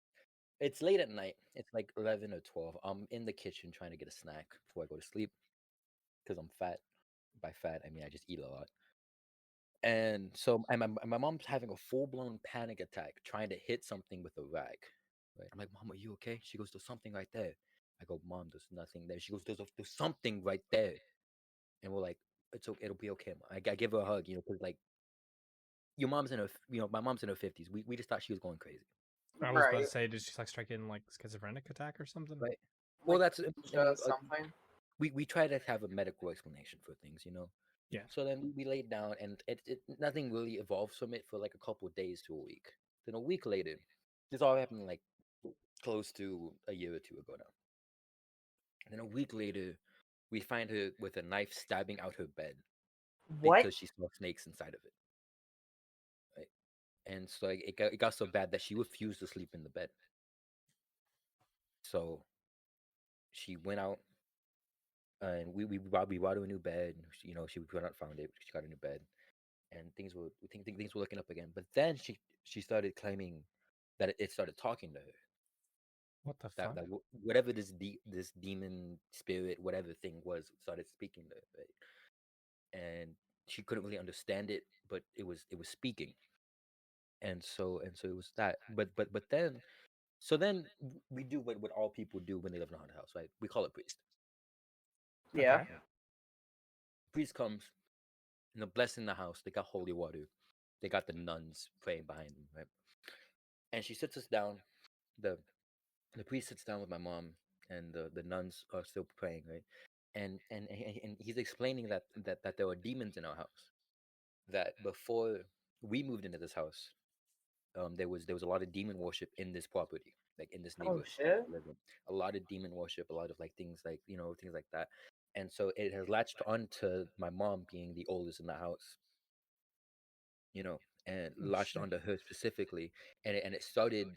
it's late at night. It's like 11 or 12. I'm in the kitchen trying to get a snack before I go to sleep because I'm fat. By fat, I mean I just eat a lot. And so my mom's having a full-blown panic attack trying to hit something with a rag. Right? I'm like, Mom, are you okay? She goes, there's something right there. I go, Mom, there's nothing there. She goes, there's something right there. And we're like, it's okay, it'll be okay, Mom. I give her a hug, because like your mom's in her, my mom's in her 50s. We just thought she was going crazy. I was about Right. to say, did she like strike in like schizophrenic attack or something? Right. Well, Like, that's something. we try to have a medical explanation for things. Yeah. So then we laid down, and it nothing really evolves from it for like a couple of days to a week. Then a week later, this all happened like close to a year or two ago now. And then a week later, we find her with a knife stabbing out her bed What? because she saw snakes inside of it. Right. And so like, it got so bad that she refused to sleep in the bed. So she went out, and we bought her a new bed. You know, she went out, found it. She got a new bed, and things were looking up again. But then she started claiming that it started talking to her. What the That fuck? whatever this demon spirit, whatever thing was, started speaking to her, right? And she couldn't really understand it, but it was speaking. And so it was that. But then we do what all people do when they live in a haunted house, right? We call it priest. Yeah. Okay. Priest comes, blessing the house. They got holy water. They got the nuns praying behind them, right? And she sits us down. The the priest sits down with my mom, and the nuns are still praying, right? And he's explaining that there were demons in our house. That before we moved into this house, there was a lot of demon worship in this property, like in this Oh neighborhood that shit. we live in. A lot of demon worship, a lot of like things like things like that. And so it has latched on to my mom being the oldest in the house, and Oh, latched shit. onto her specifically. And it started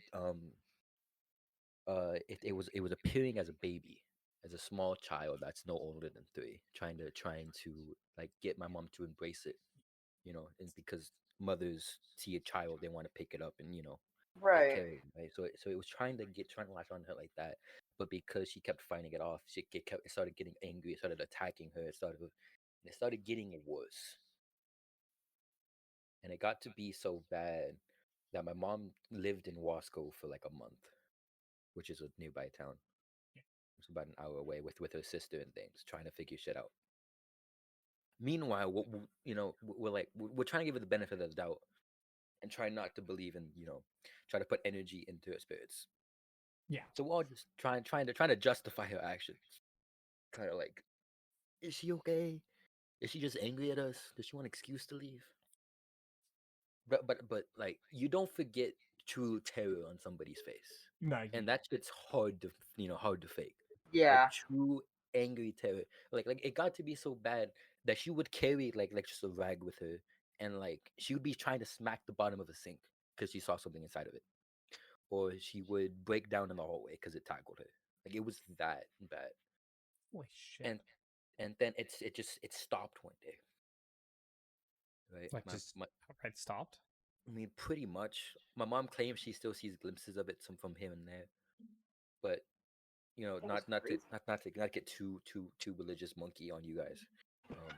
it was appearing as a baby, as a small child that's no older than 3, trying to like get my mom to embrace it, and because mothers see a child, they want to pick it up and take Right. care of it, right? So it was trying to latch on her like that, but because she kept fighting it off, it started getting angry, it started attacking her, it started getting worse, and it got to be so bad that my mom lived in Wasco for like a month, which is a nearby town. It's about an hour away with her sister and things, trying to figure shit out. Meanwhile, we're trying to give her the benefit of the doubt and try not to believe in, try to put energy into her spirits. Yeah. So we're all just trying to justify her actions. Kind of like, is she okay? Is she just angry at us? Does she want an excuse to leave? But like, you don't forget true terror on somebody's face, No. and that shit's hard to fake. Like Yeah. true angry terror. Like it got to be so bad that she would carry like just a rag with her, and like she would be trying to smack the bottom of a sink because she saw something inside of it, or she would break down in the hallway because it tackled her. Like it was that bad. Holy shit. And then it stopped one day, right? Like just My outright stopped. I mean, pretty much. My mom claims she still sees glimpses of it, some from here and there, but That was not to crazy. not get too religious monkey on you guys. Um,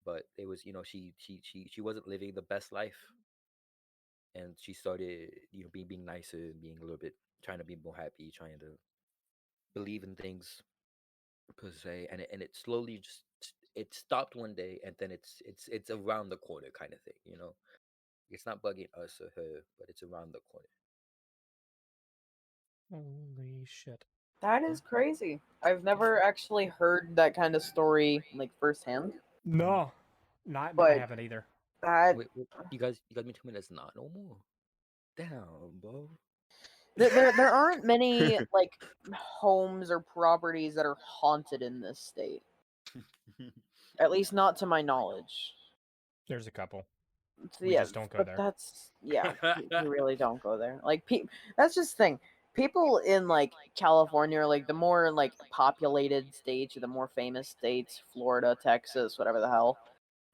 but it was, she wasn't living the best life, and she started, being nicer, being a little bit, trying to be more happy, trying to believe in things per se, and it slowly just it stopped one day, and then it's around the corner kind of thing. It's not bugging us or her, but it's around the corner. Holy shit. That is crazy. I've never actually heard that kind of story like firsthand, No. I but haven't either. that Wait, you guys mean to me that's not normal? Damn, bro. there aren't many like homes or properties that are haunted in this state. At least not to my knowledge. There's a couple. So, We yeah, just don't go but there. that's you really don't go there. Like that's just the thing. People in like California, or like the more like populated states or the more famous states, Florida, Texas, whatever the hell.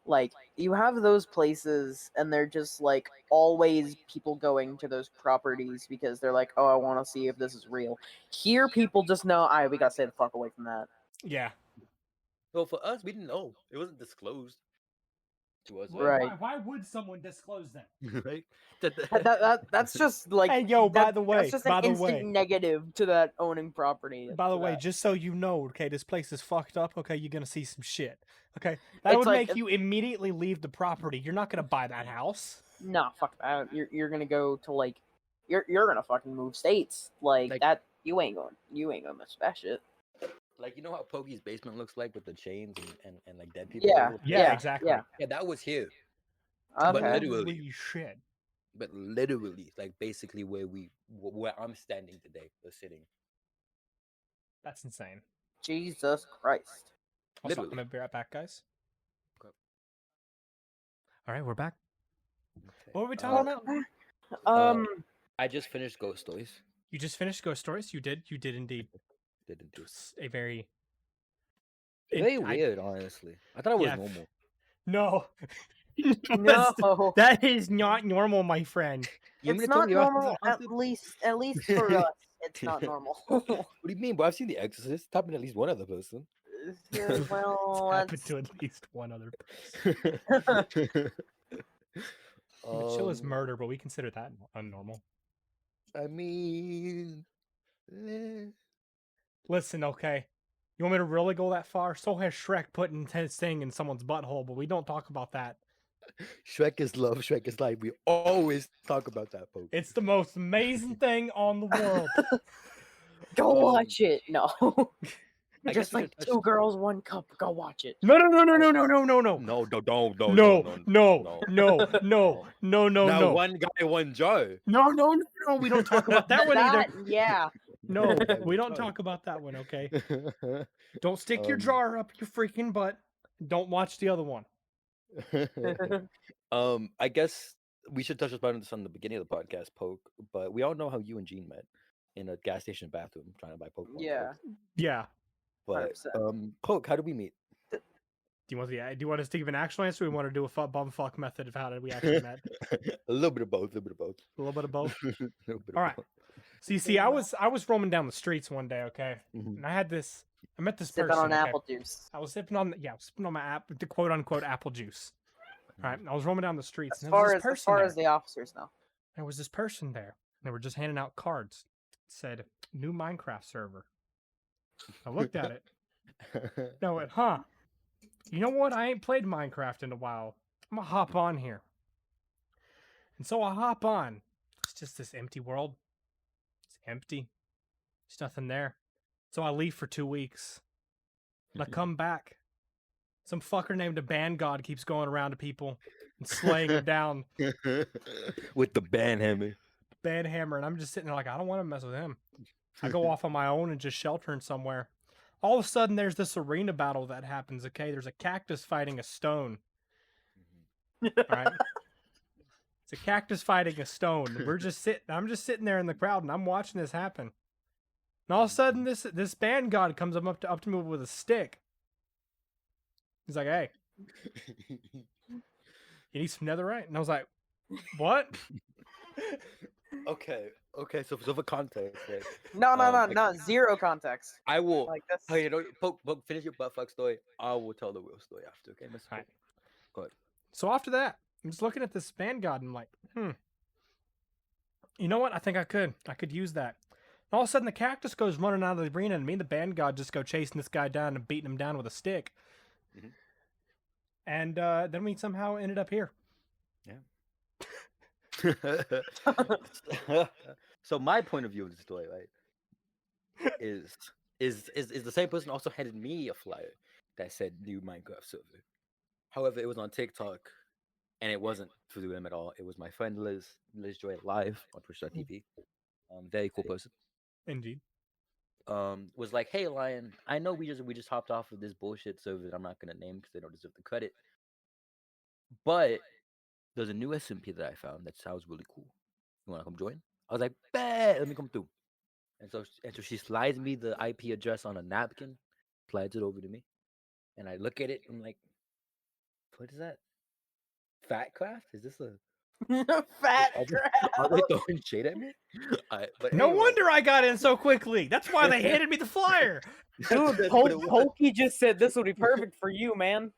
Like you have those places, and they're just like always people going to those properties because they're like, oh, I want to see if this is real. Here, people just know, all right, we gotta stay the fuck away from that. Yeah. Well, for us, we didn't know. It wasn't disclosed to us, Right. Why would someone disclose that? right? That's just like Hey, yo, by the way, that's just an by the instant way. negative to that owning property. By the to way, that. just so you know, okay, this place is fucked up. Okay, you're gonna see some shit. Okay, that It's would like make you immediately leave the property. You're not gonna buy that house. nah, fuck that. You're gonna go to like you're gonna fucking move states like Like, that. You ain't gonna miss that shit. like you know how Poky's basement looks like with the chains and like dead people all Yeah, over the place. Yeah, yeah, exactly. yeah. Yeah, that was here, but Okay. literally, Holy shit. like basically where I'm standing today, or sitting, That's insane. Jesus Christ. Also, I'm literally. gonna be right back, guys. Okay. All right, we're back. Okay. What were we talking about? Welcome back. Uh, I just finished Ghost Stories. You just finished Ghost Stories? You did indeed. Didn't It do. was a very Very weird, honestly. I thought it was yeah, normal. No. No, That is not normal, my friend. You mean it's to tell not me your house normal. isn't haunted? At least for us, it's not normal. What do you mean, bro? I've seen The Exorcist. It's happened to at least one other person. Well, It's happened that's to at least one other person. The chill is Um, murder, but we consider that unnormal. I mean, Listen, okay. You want me to really go that far? So has Shrek putting his thing in someone's butthole, but we don't talk about that. Shrek is love, Shrek is life. We always talk about that, folks. It's the most amazing thing on the world. go watch it. No, I just guess we like should touch- Two Girls, One Cup. Go watch it. No. No, No. no, No. Now one guy, one jar. No. We don't talk about that one either. Yeah. No, One guy, we one don't jar. talk about that one, okay? Don't stick your Um, jar up your freaking butt. Don't watch the other one. I guess we should touch upon this on the beginning of the podcast, Poke. But we all know how you and Jean met in a gas station bathroom trying to buy Pokemon Yeah. cards. Yeah. But 100%. Poke, how did we meet? Do you want us to give an actual answer? Or we want to do a bumfuck method of how did we actually met? A little bit of both. A little bit of both. A little bit of All right. both. So you see, I was roaming down the streets one day, okay, Mhm. and I met this Sipping person. on okay? apple juice. I was sipping on my the quote unquote apple juice. All right, I was roaming down the streets, As and there was this far person as the officers know. There was this person there. They were just handing out cards. It said new Minecraft server. I looked at it. And I went, huh? You know what? I ain't played Minecraft in a while. I'm gonna hop on here. And so I hop on. It's just this empty world. It's empty. There's nothing there. So I leave for 2 weeks. And I come back. Some fucker named a band god keeps going around to people and slaying them down. With the band hammer. Band hammer. And I'm just sitting there like, I don't want to mess with him. I go off on my own and just sheltering somewhere. All of a sudden, there's this arena battle that happens, okay? There's a cactus fighting a stone. All right? It's a cactus fighting a stone. I'm just sitting there in the crowd, and I'm watching this happen. And all of a sudden, this band god comes up to me with a stick. He's like, hey, you need some netherite? And I was like, what? Okay. So for context, right? No, zero context. I will. Like this. Oh, you know, Poke, finish your butt fuck story. I will tell the real story after. Okay, Mr. Right. Go ahead. So after that, I'm just looking at this band god, and I'm like, you know what? I think I could use that. And all of a sudden, the cactus goes running out of the arena, and me and the band god just go chasing this guy down and beating him down with a stick. Mhm. And then we somehow ended up here. So my point of view of the story, right, is the same person also handed me a flyer that said new Minecraft server. However, it was on TikTok, and it wasn't through them at all. It was my friend Liz Joy live on Twitch.tv. Very cool person. Indeed. Was like, hey Lyon, I know we just hopped off of this bullshit server that I'm not gonna name because they don't deserve the credit. But there's a new SMP that I found that sounds really cool. You wanna come join? I was like, bet, let me come through. And so she slides me the IP address on a napkin, slides it over to me, and I look at it. I'm like, what is that? Fatcraft? Is this a Fat Are crap. they throwing shade at me? But No anyway. wonder I got in so quickly. That's why they handed me the flyer. Dude, But it was- Pokey just said this would be perfect for you, man.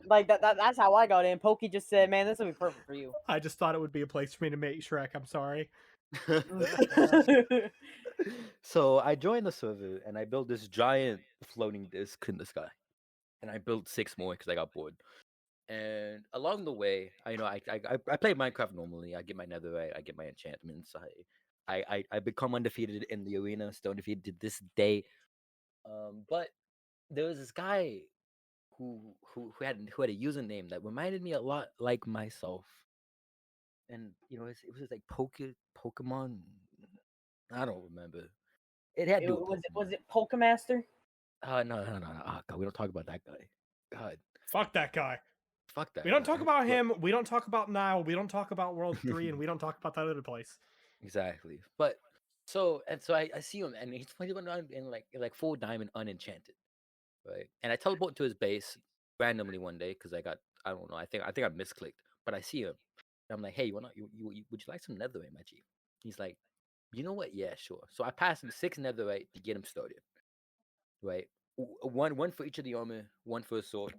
Like that's how I got in. Pokey just said, man, this would be perfect for you. I just thought it would be a place for me to make Shrek. I'm sorry. So I joined the server and I built this giant floating disc in the sky, and I built 6 more because I got bored. And along the way, I play Minecraft normally. I get my netherite, I get my enchantments. I become undefeated in the arena, still undefeated to this day. But there was this guy who had a username that reminded me a lot like myself. And it was like Pokemon. I don't remember. It had to do with Was it Pokemaster? no. Oh, God, we don't talk about that guy. God, Fuck that guy. fuck that. We don't guy. talk about Look, him. We don't talk about Nile. We don't talk about World 3, and we don't talk about that other place. Exactly. But so I see him and he's going on in like full diamond unenchanted, right? And I teleport to his base randomly one day because I don't know, I think I misclicked, but I see him. And I'm like, hey, would you like some netherite, my G? He's like, you know what? Yeah, sure. So I pass him 6 netherite to get him started, right? One for each of the armor, one for a sword,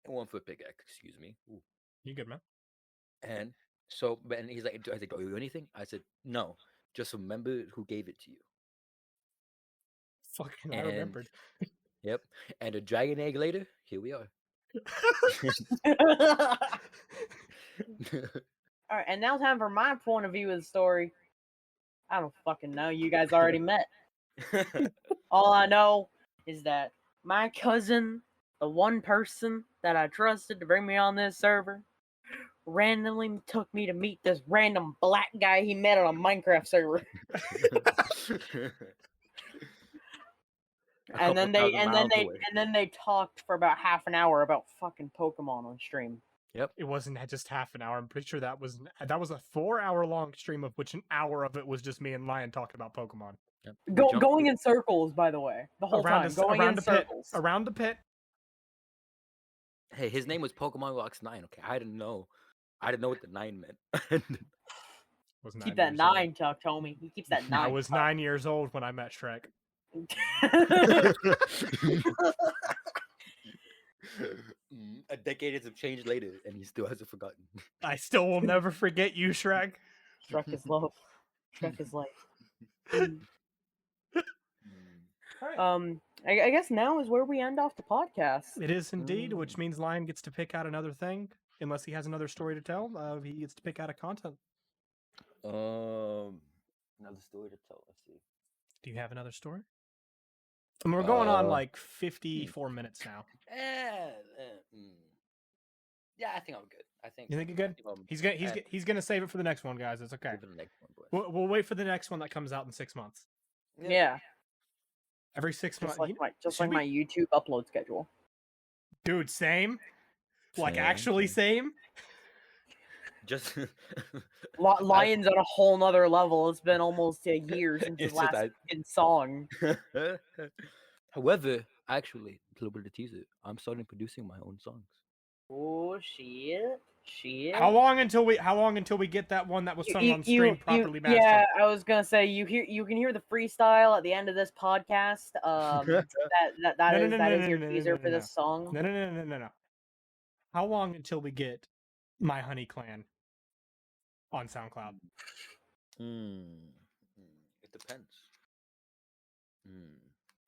and one for a pickaxe. Excuse me. Ooh. You good, man? And so, but and he's like, I said, do you do anything? I said, no. Just remember who gave it to you. Fucking, I And remembered. yep. And a dragon egg later, here we are. All right, and now time for my point of view of the story. I don't fucking know. You guys already met. All I know is that my cousin, the one person that I trusted to bring me on this server, randomly took me to meet this random black guy he met on a Minecraft server. And then they talked for about half an hour about fucking Pokemon on stream. Yep. It wasn't just half an hour. I'm pretty sure that was a 4-hour long stream of which an hour of it was just me and Lyon talking about Pokemon. Yep. Going in circles, by the way, the whole time. Going in circles. Around the pit. Hey, his name was Pokemon Rocks 9. Okay, I didn't know what the 9 meant. Was Keep 9 that years old. 9 tucked, homie. He keeps that 9. I was 9 years old when I met Shrek. A decade have changed later, and he still hasn't forgotten. I still will never forget you, Shrek. Shrek is love. Shrek is life. I guess now is where we end off the podcast. It is indeed, which means Lion gets to pick out another thing, unless he has another story to tell. He gets to pick out a content. Another story to tell. Let's see. Do you have another story? And we're going on like 54 minutes now. Yeah, I think I'm good. You think you're good? He's gonna save it for the next one, guys. It's okay. Save it for the next one, boys. We'll wait for the next one that comes out in 6 months. Yeah. Every 6 months. Just like my YouTube upload schedule. Dude, same. Like Same, actually same. Just Lion's on a whole nother level. It's been almost a year since his last song. However, actually, a little bit of a teaser. I'm starting producing my own songs. Oh shit! How long until we get that one that was sung on stream properly mastered? Yeah, I was gonna say you can hear the freestyle at the end of this podcast. That is your teaser for this song. No. How long until we get My Honey Clan on SoundCloud? It depends.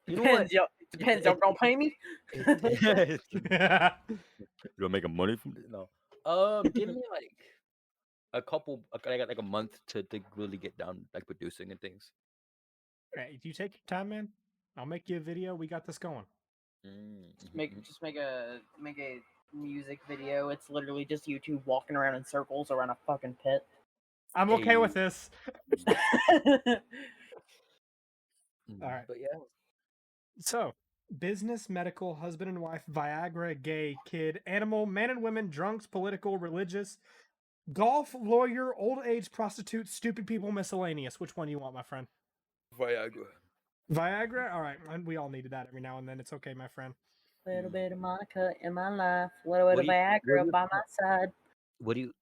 You know what? It depends. Y'all gonna pay me? You'll make money from it? No. Give me like a couple, like a month to really get down like producing and things. Hey, you take your time, man. I'll make you a video. We got this going. Just make a music video. It's literally just YouTube walking around in circles around a fucking pit. I'm okay with this. All right. But yeah. So, business, medical, husband and wife, Viagra, gay, kid, animal, man and women, drunks, political, religious, golf, lawyer, old age, prostitute, stupid people, miscellaneous. Which one do you want, my friend? Viagra. Viagra? All right. We all needed that every now and then. It's okay, my friend. Little bit of Monica in my life. Little bit of Viagra by my side. What do you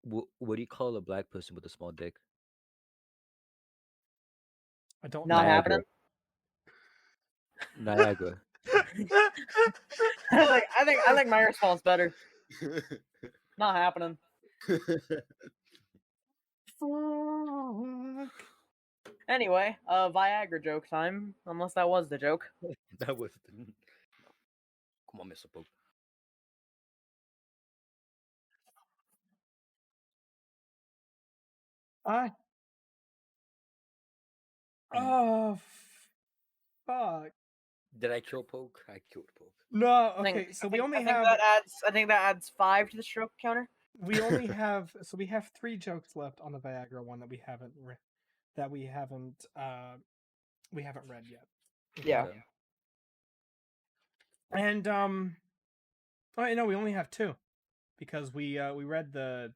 call a black person with a small dick? I don't Not know. happening. Niagara. I think my response better. Not happening. Fuck. Anyway, Viagra joke time. Unless that was the joke. That was the... Come on, Mr. Poke. Oh, fuck. Did I kill Poke? I killed Poke. No, okay. I think that adds 5 to the stroke counter. We only have 3 jokes left on the Viagra one that we haven't read yet. Yeah. And no, we only have 2 because we read the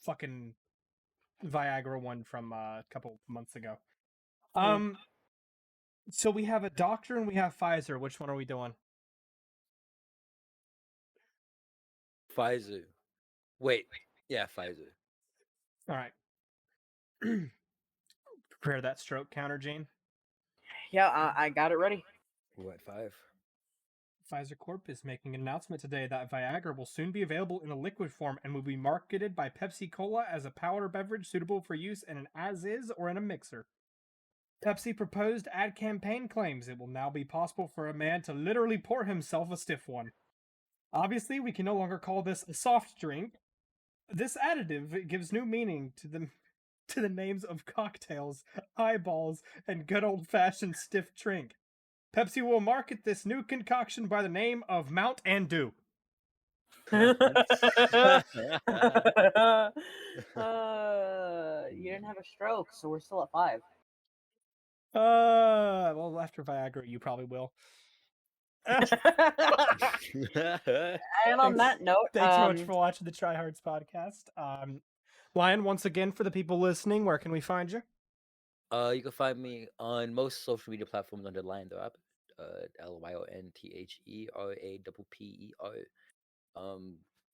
fucking Viagra one from a couple months ago. Hmm. So we have a doctor and we have Pfizer. Which one are we doing? Pfizer. Wait. Yeah, Pfizer. All right. Prepare that stroke counter, Gene. Yeah, I got it ready. We're at 5. Pfizer Corp is making an announcement today that Viagra will soon be available in a liquid form and will be marketed by Pepsi Cola as a powder beverage suitable for use in an as-is or in a mixer. Pepsi proposed ad campaign claims it will now be possible for a man to literally pour himself a stiff one. Obviously, we can no longer call this a soft drink. This additive gives new meaning to the names of cocktails, eyeballs, and good old-fashioned stiff drink. Pepsi will market this new concoction by the name of Mount and Dew. You didn't have a stroke, so we're still at 5. Well, after Viagra, you probably will. And on that note, Thanks so much for watching the Tryhards podcast. Lyon, once again, for the people listening, where can we find you? You can find me on most social media platforms under Lyon the Rapper. LYONTHERAPPER.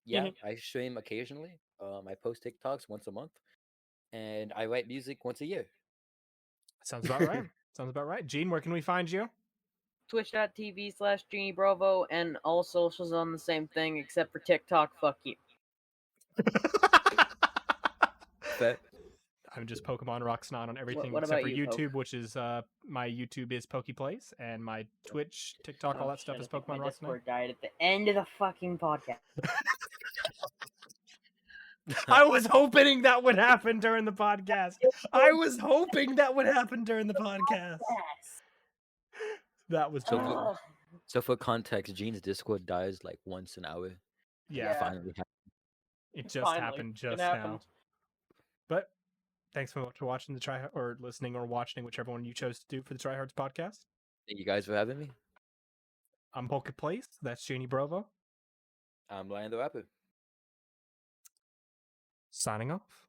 Yeah, Mhm. I stream occasionally. I post TikToks once a month, and I write music once a year. Sounds about right. Sounds about right. Gene, where can we find you? Twitch.tv/Jeany Bravo, and all socials on the same thing except for TikTok. Fuck you. Fair. I'm just Pokemon Roxanne on everything what except about for you, Poke? YouTube, which is my YouTube is Poky Plays, and my Twitch, TikTok, all that stuff is Shut up, Pokemon my Roxanne. Discord died at the end of the fucking podcast. I was hoping that would happen during the podcast. I was hoping that would happen during the podcast. Yes. That was So awesome. So for context, Gene's Discord dies like once an hour. Yeah, Finally happened. it just Finally, happened it just happened. now. But thanks so much for watching the Try or listening or watching, whichever one you chose to do for the Tryhards podcast. Thank you guys for having me. I'm Poky Plays. That's Jeany Bravo. I'm Lyon the Rapper. Signing off.